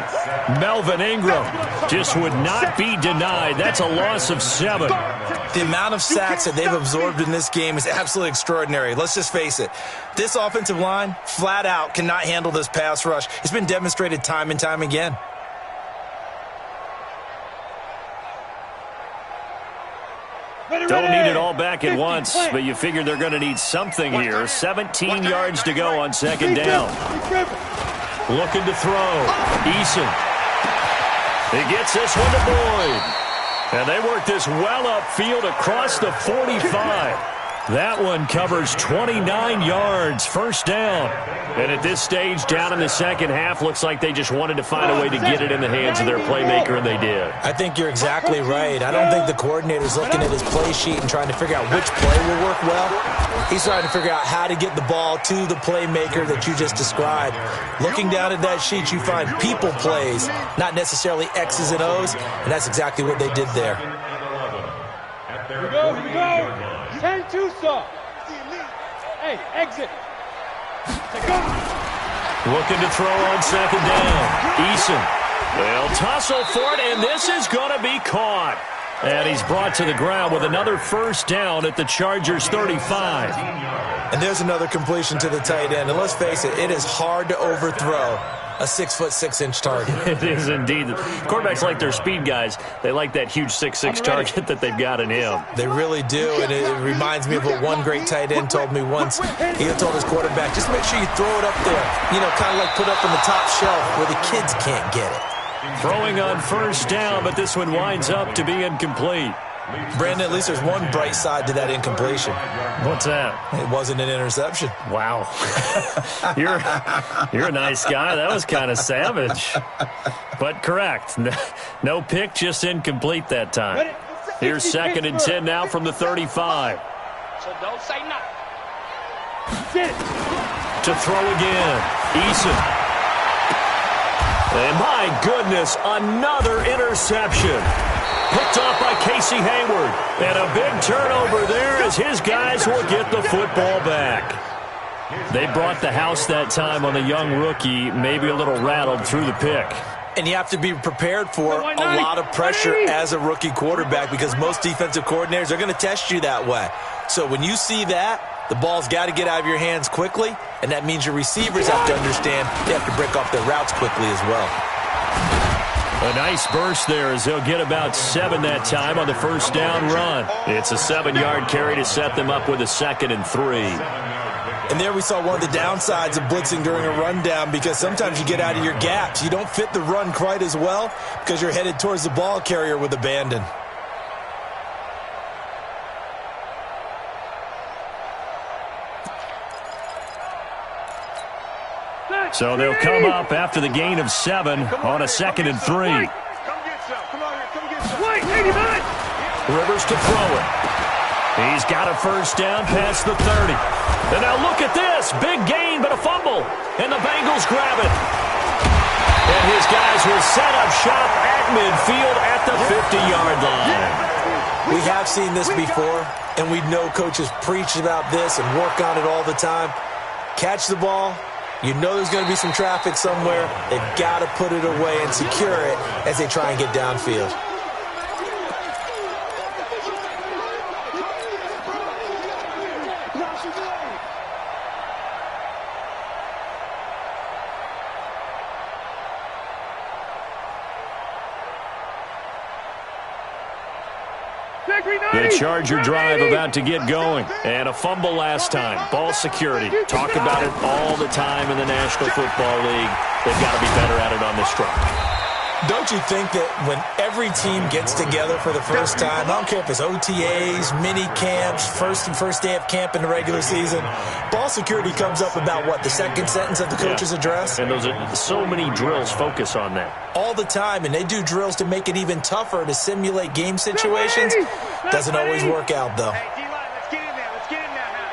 Melvin Ingram just would not be denied. That's a loss of 7. The amount of sacks that they've absorbed in this game is absolutely extraordinary. Let's just face it. This offensive line, flat out, cannot handle this pass rush. It's been demonstrated time and time again. Don't need it all back at once, but you figure they're going to need something here. 17 yards to go on second down. Looking to throw. Eason. He gets this one to Boyd. And they work this well upfield across the 45. That one covers 29 yards, first down. And at this stage, down in the second half, looks like they just wanted to find a way to get it in the hands of their playmaker, and they did. I think you're exactly right. I don't think the coordinator's looking at his play sheet and trying to figure out which play will work well. He's trying to figure out how to get the ball to the playmaker that you just described. Looking down at that sheet, you find people plays, not necessarily X's and O's, and that's exactly what they did there. Here we go, here we go. 10-2 stop. Hey, exit. Looking to throw on second down. Eason. They'll tussle for it, and this is going to be caught. And he's brought to the ground with another first down at the Chargers' 35. And there's another completion to the tight end. And let's face it, it is hard to overthrow a 6'6" target. It is indeed. Quarterbacks like their speed guys. They like that huge 6'6" target that they've got in him. They really do, and it reminds me of what one great tight end told me once. He told his quarterback, just make sure you throw it up there. You know, kind of like put up on the top shelf where the kids can't get it. Throwing on first down, but this one winds up to be incomplete. Brandon, at least there's one bright side to that incompletion. What's that? It wasn't an interception. Wow. You're a nice guy. That was kind of savage. But correct. No pick, just incomplete that time. Here's 2nd and 10 now from the 35. So don't say nothing. To throw again. Eason. And my goodness, another interception. Picked off by Casey Hayward. And a big turnover there as his guys will get the football back. They brought the house that time on the young rookie, maybe a little rattled through the pick. And you have to be prepared for a lot of pressure as a rookie quarterback because most defensive coordinators are going to test you that way. So when you see that, the ball's got to get out of your hands quickly, and that means your receivers have to understand they have to break off their routes quickly as well. A nice burst there as they'll get about 7 that time on the first down run. It's a 7-yard carry to set them up with a 2nd and 3. And there we saw one of the downsides of blitzing during a rundown because sometimes you get out of your gaps. You don't fit the run quite as well because you're headed towards the ball carrier with abandon. So they'll come up after the gain of 7 on a 2nd and 3. Come get some. Come on here. Come get some. Wait, 80 minutes. Rivers to throw it. He's got a first down past the 30. And now look at this. Big gain, but a fumble. And the Bengals grab it. And his guys will set up shop at midfield at the 50-yard line. We have seen this before, and we know coaches preach about this and work on it all the time. Catch the ball. You know there's going to be some traffic somewhere. They've got to put it away and secure it as they try and get downfield. The Charger drive about to get going. And a fumble last time. Ball security. Talk about it all the time in the National Football League. They've got to be better at it on this drive. Don't you think that when every team gets together for the first time, I don't care if it's OTAs, mini camps, first day of camp in the regular season, ball security comes up about, what, the second sentence of the coach's address? And those are so many drills focus on that. All the time, and they do drills to make it even tougher to simulate game situations. Doesn't always work out, though. Hey, D-line, let's get in there. Let's get in there now.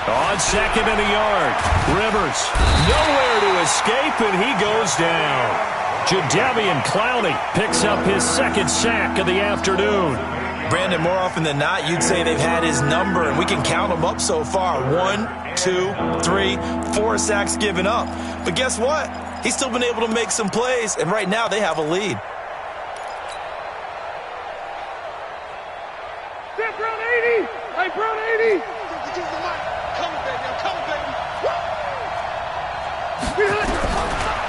On 2nd and a yard. Rivers nowhere to escape, and he goes down. Jadeveon Clowney picks up his 2nd sack of the afternoon. Brandon, more often than not, you'd say they've had his number, and we can count them up so far. 1, 2, 3, 4 sacks given up. But guess what? He's still been able to make some plays, and right now they have a lead. Step Brown 80. Hey, Brown 80.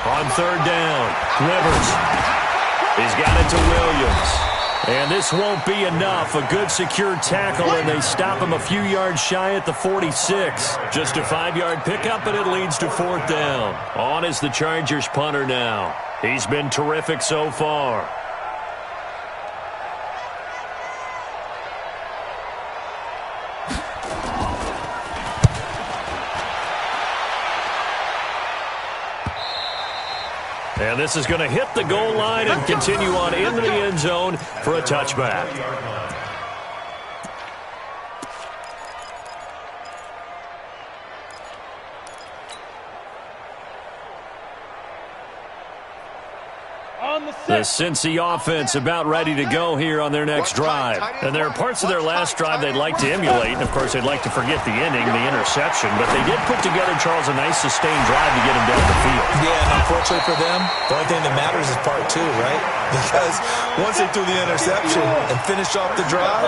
On 3rd down, Rivers. He's got it to Williams. And this won't be enough. A good secure tackle, and they stop him a few yards shy at the 46. Just a 5-yard pickup, and it leads to 4th down. On is the Chargers punter now. He's been terrific so far. And this is going to hit the goal line and continue on into the end zone for a touchback. The Cincy offense about ready to go here on their next drive. And there are parts of their last drive they'd like to emulate. And, of course, they'd like to forget the inning, the interception. But they did put together, Charles, a nice sustained drive to get him down the field. Yeah, and unfortunately for them, the only thing that matters is part 2, right? Because once they threw the interception and finished off the drive,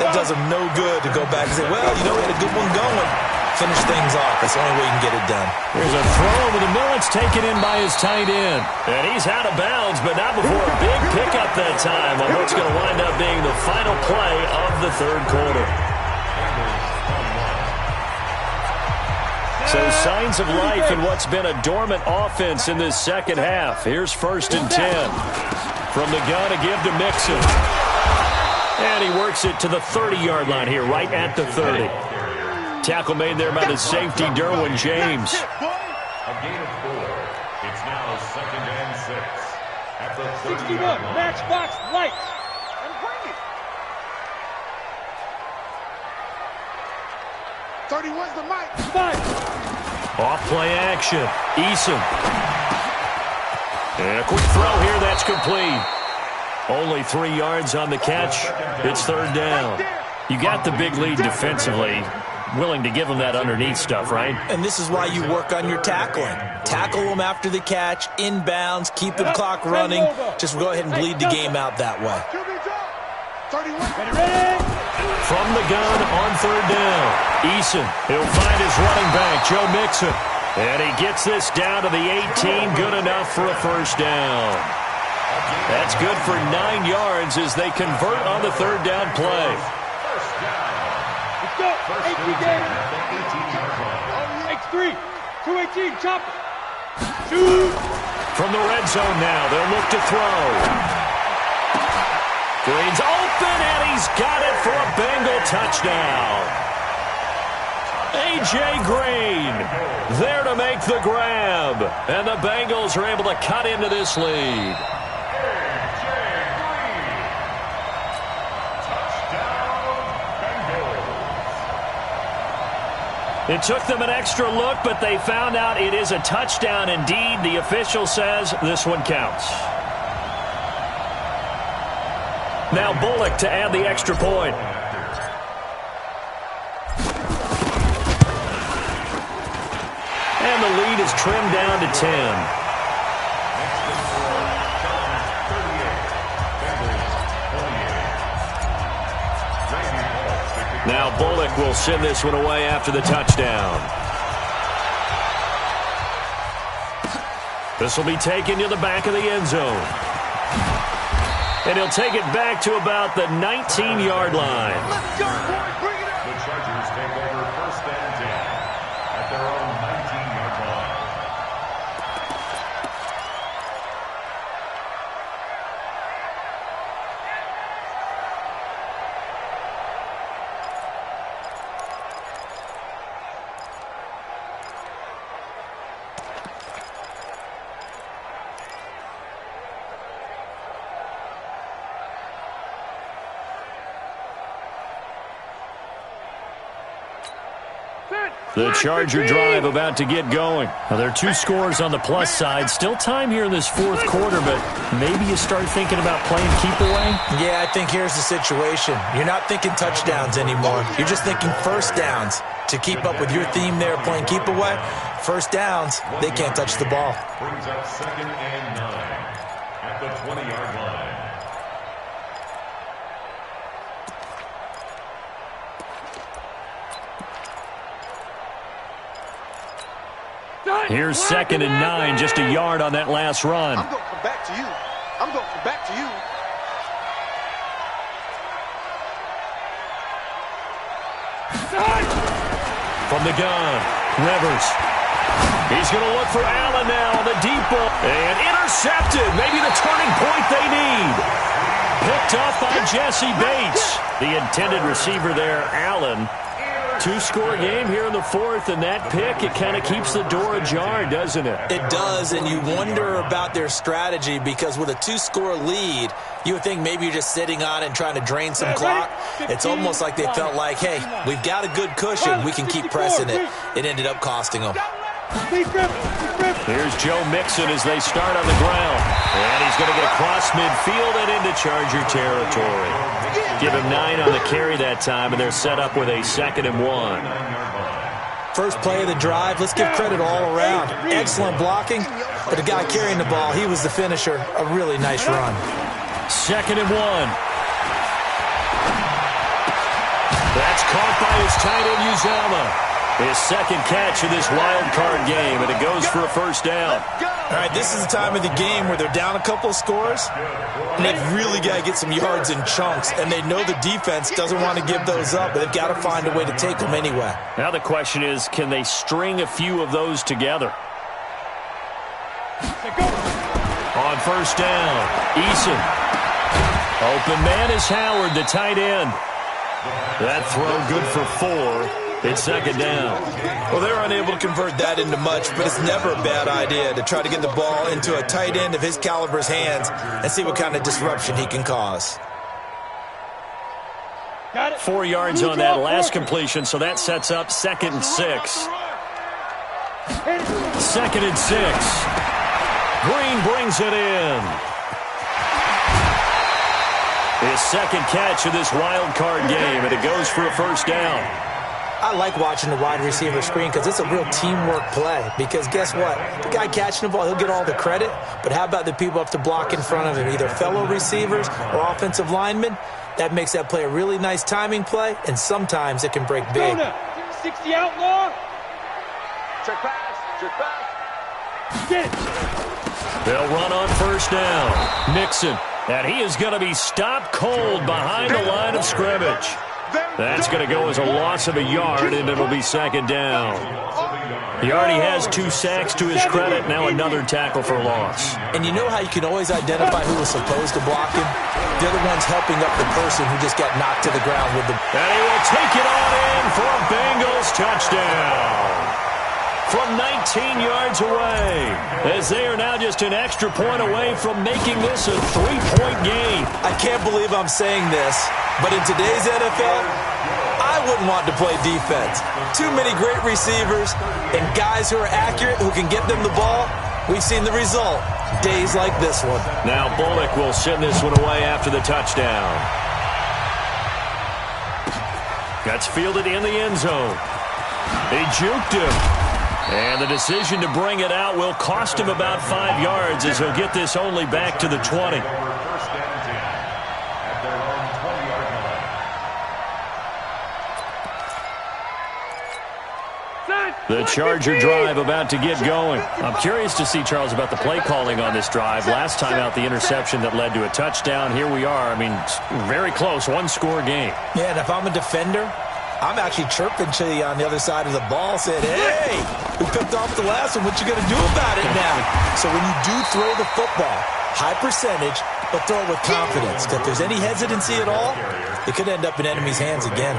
that does them no good to go back and say, well, you know, we had a good one going. Finish things off. That's the only way you can get it done. Here's a throw over the middle. It's taken in by his tight end. And he's out of bounds, but not before a big pickup that time on what's going to wind up being the final play of the 3rd quarter. So signs of life in what's been a dormant offense in this second half. Here's 1st and 10. From the gun, a give to Mixon. And he works it to the 30-yard line here, right at the 30. Tackle made there by the safety, Derwin James. A gain of 4. It's now 2nd and 6. At the 61, matchbox light. And bring it. 31's the mic. Off play action. Eason. And a quick throw here. That's complete. Only 3 yards on the catch. It's 3rd down. You got the big lead defensively. Willing to give them that underneath stuff, right? And this is why you work on your tackling. Tackle them after the catch, inbounds, keep the clock running. Just go ahead and bleed the game out that way. From the gun on 3rd down. Eason, he'll find his running back, Joe Mixon. And he gets this down to the 18, good enough for a 1st down. That's good for 9 yards as they convert on the 3rd down play. Let's go. 18, 218, chop it. Shoot. From the red zone now, they'll look to throw. Green's open, and he's got it for a Bengal touchdown. A.J. Green there to make the grab. And the Bengals are able to cut into this lead. It took them an extra look, but they found out it is a touchdown indeed. The official says this one counts. Now Bullock to add the extra point. And the lead is trimmed down to 10. Now Bullock will send this one away after the touchdown. This will be taken to the back of the end zone. And he'll take it back to about the 19-yard line. Let's go, boy. Bring it up. The Chargers take over 1st and 10 at their own 19-yard line. The Charger drive about to get going. Now, there are 2 scores on the plus side. Still time here in this 4th quarter, but maybe you start thinking about playing keep away? Yeah, I think here's the situation. You're not thinking touchdowns anymore. You're just thinking 1st downs. To keep up with your theme there, playing keep away, 1st downs, they can't touch the ball. Brings up 2nd and 9 at the 20-yard line. Here's 2nd and 9, just a yard on that last run. I'm going to come back to you. I'm going to come back to you. From the gun, Rivers. He's going to look for Allen now on the deep ball. And intercepted. Maybe the turning point they need. Picked up by Jesse Bates. The intended receiver there, Allen. 2-score game here in the 4th, and that pick, it kind of keeps the door ajar, doesn't it? It does, and you wonder about their strategy because with a 2-score lead, you would think maybe you're just sitting on it and trying to drain some clock. It's almost like they felt like, hey, we've got a good cushion. We can keep pressing it. It ended up costing them. Here's Joe Mixon as they start on the ground. And he's going to get across midfield and into Charger territory. Give him 9 on the carry that time, and they're set up with a 2nd and 1. First play of the drive, let's give credit all around. Excellent blocking, but the guy carrying the ball, he was the finisher. A really nice run. 2nd and 1. That's caught by his tight end, Uzama. His second catch of this wild card game, and it goes for a first down. All right, this is the time of the game where they're down a couple of scores, and they've really got to get some yards in chunks, and they know the defense doesn't want to give those up, but they've got to find a way to take them anyway. Now the question is, can they string a few of those together? On first down, Eason. Open man is Howard, the tight end. That throw good for 4. It's second down. Well, they're unable to convert that into much, but it's never a bad idea to try to get the ball into a tight end of his caliber's hands and see what kind of disruption he can cause. 4 yards on that last completion, so that sets up 2nd and 6. 2nd and 6. Green brings it in. His second catch of this wild card game, and it goes for a first down. I like watching the wide receiver screen because it's a real teamwork play. Because guess what? The guy catching the ball, he'll get all the credit. But how about the people up to block in front of him, either fellow receivers or offensive linemen? That makes that play a really nice timing play, and sometimes it can break big. 60 outlaw. Check pass. Check pass. Get it. They'll run on first down. Nixon. And he is going to be stopped cold behind the line of scrimmage. That's going to go as a loss of a yard, and it'll be second down. He already has 2 sacks to his credit. Now another tackle for loss. And you know how you can always identify who was supposed to block him? They're the ones helping up the person who just got knocked to the ground with the... And he will take it on in for a Bengals touchdown. From 19 yards away, as they are now just an extra point away from making this a 3-point game. I can't believe I'm saying this, but in today's NFL, I wouldn't want to play defense. Too many great receivers and guys who are accurate, who can get them the ball. We've seen the result. Days like this one. Now Bullock will send this one away after the touchdown. That's fielded in the end zone. He juked him. And the decision to bring it out will cost him about 5 yards, as he'll get this only back to the 20. The Charger drive about to get going. I'm curious to see, Charles, about the play calling on this drive. Last time out, the interception that led to a touchdown. Here we are. I mean, very close, 1-score game. Yeah, and if I'm a defender, I'm actually chirping to you on the other side of the ball, saying, hey, we picked off the last one. What you going to do about it now? So when you do throw the football, high percentage, but throw it with confidence. If there's any hesitancy at all, it could end up in enemy's hands again.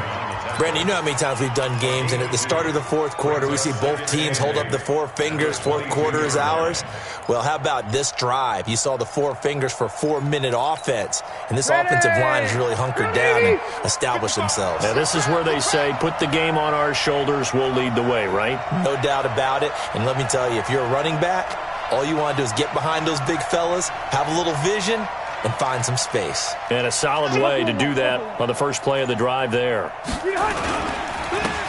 Brandon, you know how many times we've done games, and at the start of the fourth quarter, we see both teams hold up the 4 fingers, fourth quarter is ours. Well, how about this drive? You saw the 4 fingers for 4-minute offense, and this offensive line has really hunkered down and established themselves. Now, this is where they say, put the game on our shoulders, we'll lead the way, right? No doubt about it, and let me tell you, if you're a running back, all you want to do is get behind those big fellas, have a little vision, and find some space. And a solid way to do that on the first play of the drive there.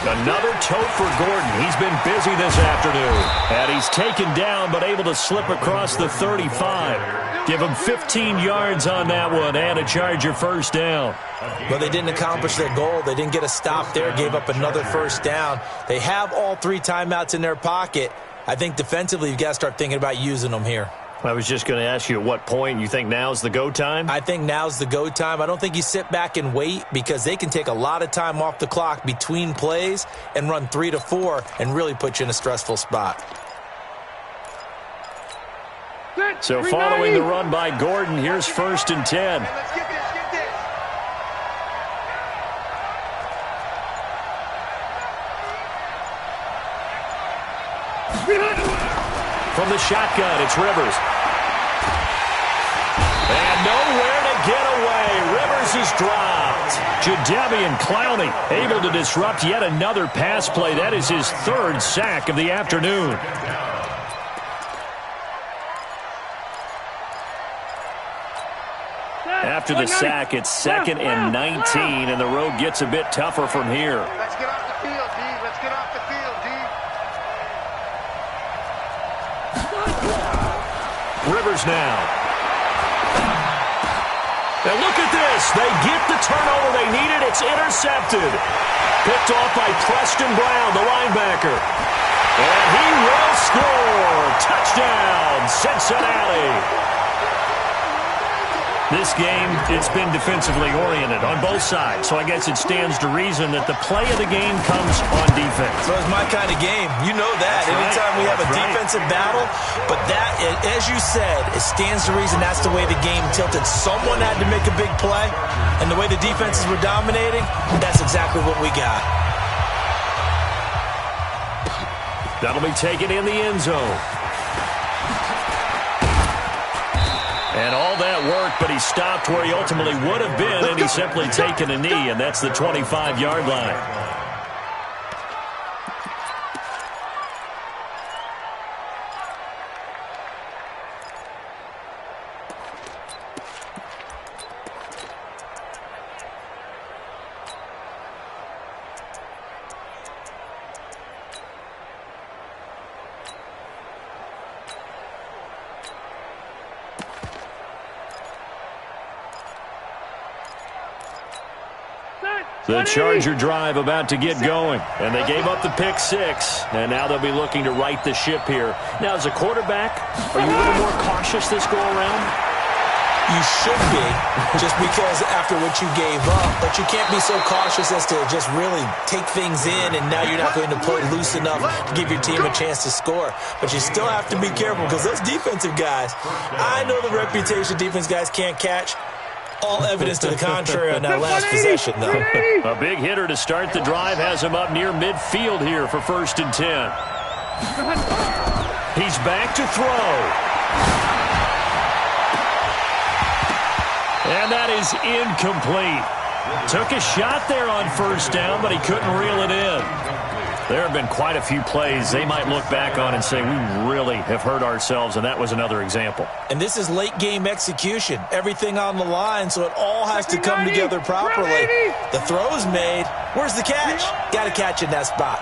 Another tote for Gordon. He's been busy this afternoon. And he's taken down, but able to slip across the 35. Give him 15 yards on that one, and a Charger first down. Well, they didn't accomplish their goal. They didn't get a stop there, gave up another first down. They have all 3 timeouts in their pocket. I think defensively, you've got to start thinking about using them here. I was just going to ask you at what point you think now's the go time? I think now's the go time. I don't think you sit back and wait, because they can take a lot of time off the clock between plays and run 3 to 4 and really put you in a stressful spot. So following the run by Gordon, here's 1st and 10. Let's get this, get this. From the shotgun, it's Rivers. And nowhere to get away. Rivers is dropped. Jadeveon Clowney able to disrupt yet another pass play. That is his 3rd sack of the afternoon. After the sack, it's 2nd and 19, and the road gets a bit tougher from here. Let's get off the field, D. Let's get off the field, D. Rivers now. And look at this. They get the turnover they needed. It's intercepted. Picked off by Preston Brown, the linebacker. And he will score. Touchdown, Cincinnati. This game, it's been defensively oriented on both sides, so I guess it stands to reason that the play of the game comes on defense. So it's my kind of game. You know that. That's Anytime right. we have a That's right. defensive battle, but that, as you said, it stands to reason that's the way the game tilted. Someone had to make a big play, and the way the defenses were dominating, that's exactly what we got. That'll be taken in the end zone. And all that work, but he stopped where he ultimately would have been, and he's simply taken a knee, and that's the 25-yard line. The Charger drive about to get going, and they gave up the pick six, and now they'll be looking to right the ship here. Now, as a quarterback, are you a little more cautious this go-around? You should be, just because after what you gave up, but you can't be so cautious as to just really take things in, and now you're not going to play loose enough to give your team a chance to score. But you still have to be careful, because those defensive guys, I know the reputation defense guys can't catch. All evidence to the contrary on that last possession, though. A big hitter to start the drive has him up near midfield here for 1st and 10. He's back to throw. And that is incomplete. Took a shot there on 1st down, but he couldn't reel it in. There have been quite a few plays they might look back on and say, we really have hurt ourselves, and that was another example. And this is late-game execution. Everything on the line, so it all has to come together properly. The throw's made. Where's the catch? Got to catch in that spot.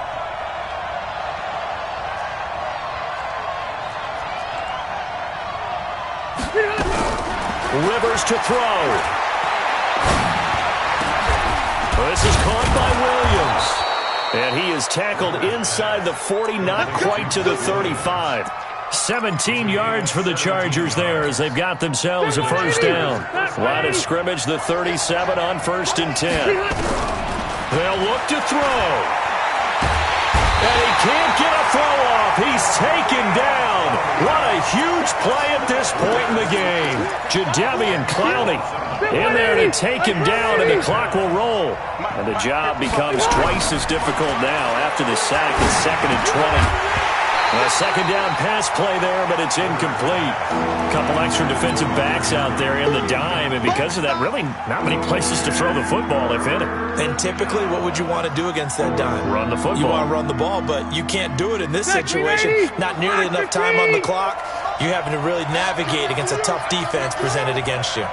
Rivers to throw. This is caught by Williams. And he is tackled inside the 40, not quite to the 35. 17 yards for the Chargers there as they've got themselves a 1st down. Line of scrimmage, the 37 on 1st and 10. They'll look to throw. And he can't get a throw off. He's taken down. What a huge play at this point in the game. Jadeveon Clowney in there to take him down, and the clock will roll. And the job becomes twice as difficult now after the sack. It's 2nd and 20. A 2nd down pass play there, but it's incomplete. A couple extra defensive backs out there in the dime, and because of that, really not many places to throw the football, if any. And typically, what would you want to do against that dime? Run the football. You want to run the ball, but you can't do it in this situation. Not nearly enough time on the clock. You're having to really navigate against a tough defense presented against you.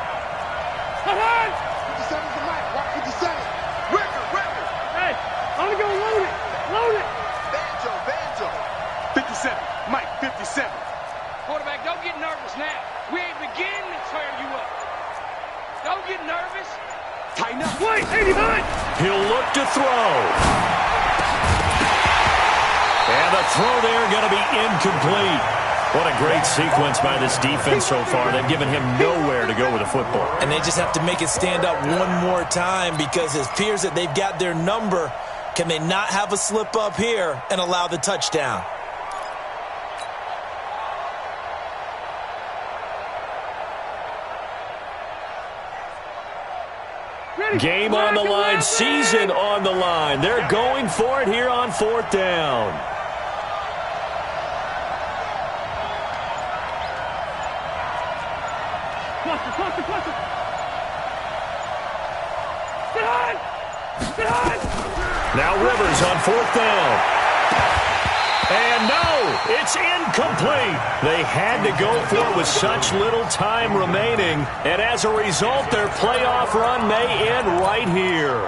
Quarterback, don't get nervous now. We ain't beginning to tear you up. Don't get nervous. Tighten up. Wait, 89. He'll look to throw. And the throw there going to be incomplete. What a great sequence by this defense so far. They've given him nowhere to go with the football. And they just have to make it stand up one more time because it appears that they've got their number. Can they not have a slip up here and allow the touchdown? Game on the line, season on the line. They're going for it here on 4th down. Now Rivers on 4th down. And no, it's incomplete. They had to go for it with such little time remaining. And as a result, their playoff run may end right here.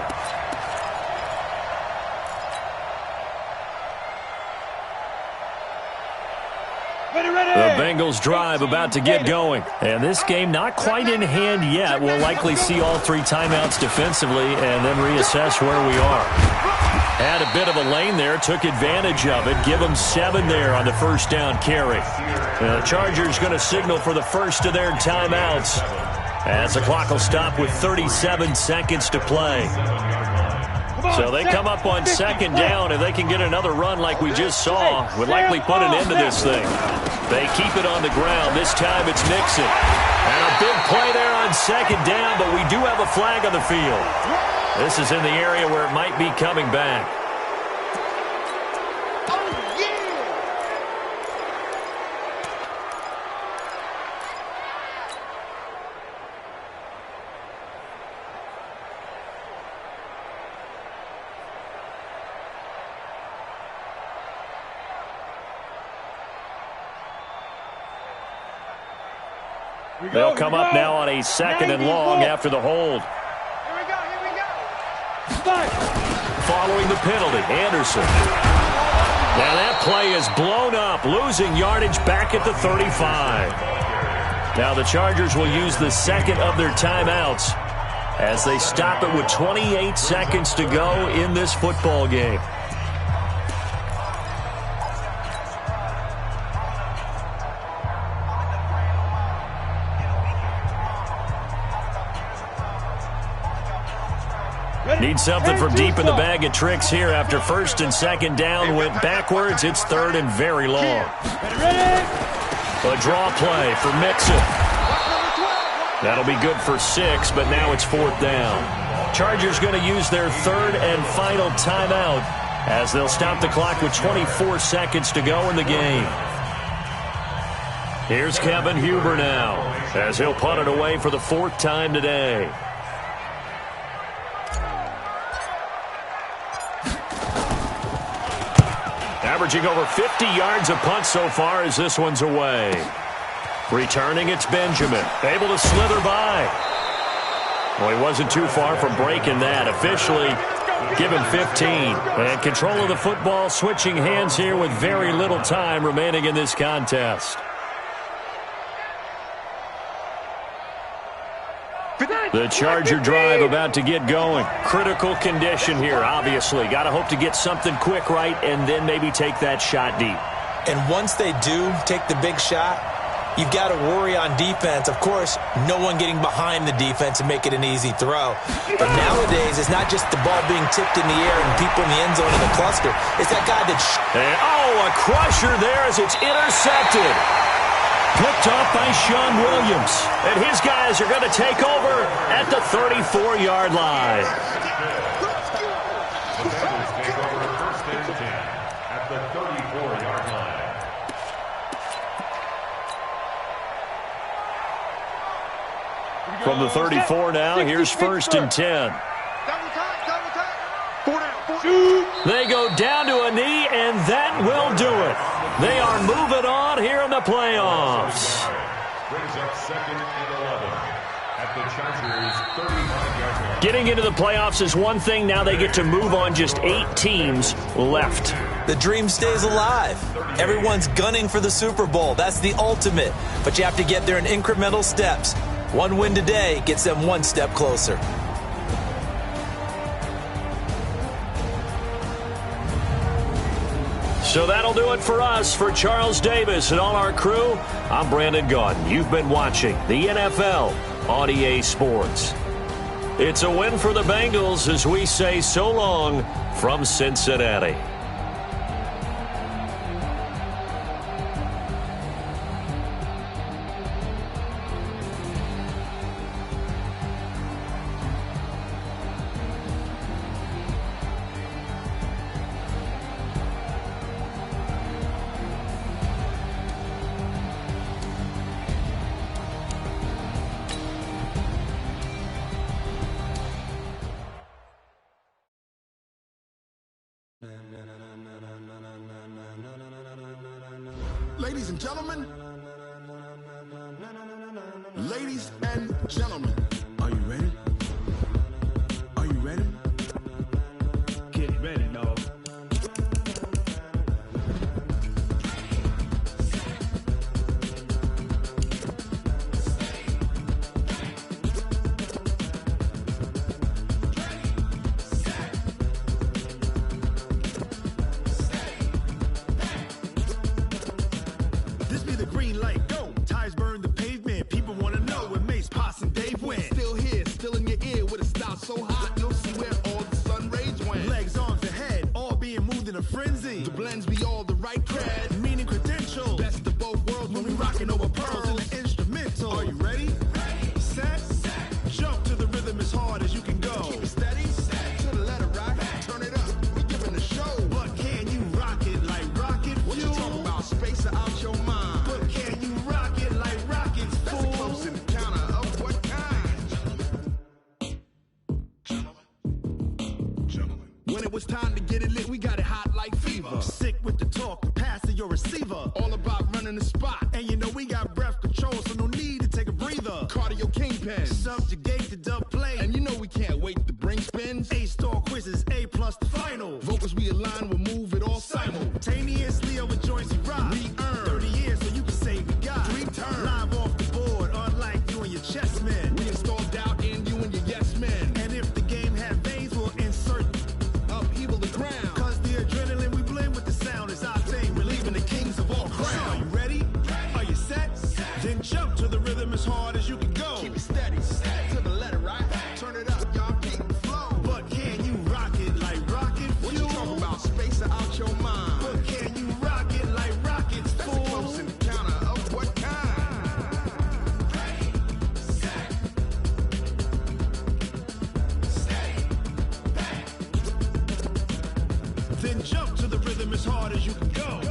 The Bengals drive about to get going. And this game not quite in hand yet. We'll likely see all 3 timeouts defensively and then reassess where we are. Had a bit of a lane there, took advantage of it. Give them 7 there on the first down carry. The Chargers going to signal for the first of their timeouts as the clock will stop with 37 seconds to play. So they come up on second down. If they can get another run like we just saw, would likely put an end to this thing. They keep it on the ground. This time it's Mixon. And a big play there on second down, but we do have a flag on the field. This is in the area where it might be coming back. They'll come up now on a 2nd and long after the hold. Here we go. Following the penalty, Anderson. Now that play is blown up, losing yardage back at the 35. Now the Chargers will use the second of their timeouts as they stop it with 28 seconds to go in this football game. Need something from deep in the bag of tricks here after first and second down went backwards. It's 3rd and very long. A draw play for Mixon. That'll be good for 6, but now it's 4th down. Chargers going to use their 3rd and final timeout as they'll stop the clock with 24 seconds to go in the game. Here's Kevin Huber now as he'll punt it away for the 4th time today. Averaging over 50 yards a punt so far as this one's away. Returning, it's Benjamin. Able to slither by. Well, he wasn't too far from breaking that. Officially given 15. And control of the football switching hands here with very little time remaining in this contest. The Charger drive about to get going. Critical condition here, obviously. Got to hope to get something quick right and then maybe take that shot deep. And once they do take the big shot, you've got to worry on defense. Of course, no one getting behind the defense and make it an easy throw. But nowadays, it's not just the ball being tipped in the air and people in the end zone in the cluster. It's that guy that... a crusher there as it's intercepted. Picked off by Sean Williams. And his guys are going to take over at the 34-yard line. The Bengals take over 1st and 10 at the 34-yard line. From the 34 now, here's 1st and 10. They go down to a knee, and that will do it. They are moving on here in the playoffs. Brings up 2nd and 11 at the Chargers' 35-yard line. Getting into the playoffs is one thing. Now they get to move on. Just 8 teams left. The dream stays alive. Everyone's gunning for the Super Bowl. That's the ultimate. But you have to get there in incremental steps. One win today gets them one step closer. So that'll do it for us. For Charles Davis and all our crew, I'm Brandon Gaudin. You've been watching the NFL on EA Sports. It's a win for the Bengals as we say so long from Cincinnati. Ladies and gentlemen, are you ready? Are you ready? Get ready, dog. a frenzy. The blends be all the right cred, meaning credentials. Best of both worlds when we rockin' over pearls in the instrumental. Are you ready? Set. Jump to the rhythm as hard as you can go. Keep it steady. To the letter right. Turn it up. We giving the show. But can you rock it like rocket fuel? What you talking about? Space out your mind. But can you rock it like rockets, fool? That's a close encounter of what kind? Gentlemen. When it was time to get it lit, we got it hot like fever. Sick with the talk, pass to your receiver. All about running the spot. And you know we got breath control, so no need to take a breather. Cardio kingpin, subjugate the dub play. And you know we can't wait to bring spins. A-star quizzes, A+ the final. Vocals we align, we'll move it all simultaneously over joints we rock. We earn 30 years, so you can say we got 3 turns. Live off the board, unlike you and your chess men. We install doubt in you and your yes men. And if the game had veins, we'll insert upheaval the ground. Cause the adrenaline we blend with the sound is our thing. We're leaving the kings of all crowns. So are you ready? Are you set? Then jump to the rhythm as hard as you can go. Keep it steady. To the letter right. Turn it up, y'all keep the flow. But can you rock it like rocket fuel? What you talking about? Space out your mind. But can you rock it like rockets, fool? That's a close encounter of what kind? Ready, set, steady, back. Then jump to the rhythm as hard as you can go.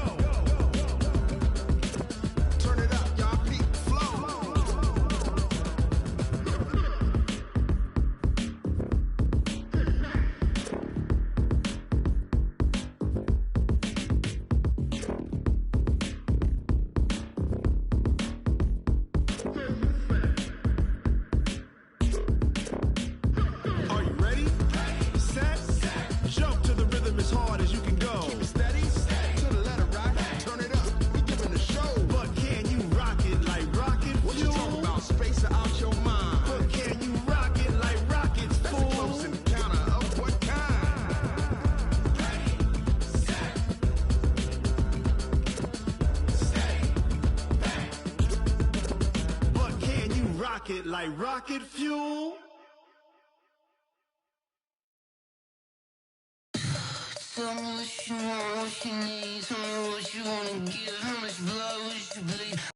Turn it up, y'all keep the flow. Are you ready? Set. Jump to the rhythm as hard as you can go. Keep it steady. To the letter right. Turn it up. We giving the show. But can you rock it like rocket fuel? What you talking about? Space out your mind. But can you rock it like rockets, fool? That's a close encounter of what kind? Ready, set, steady, back. But can you rock it like rocket fuel? Tell me what you want, what you need. Tell me what you wanna give. How much blood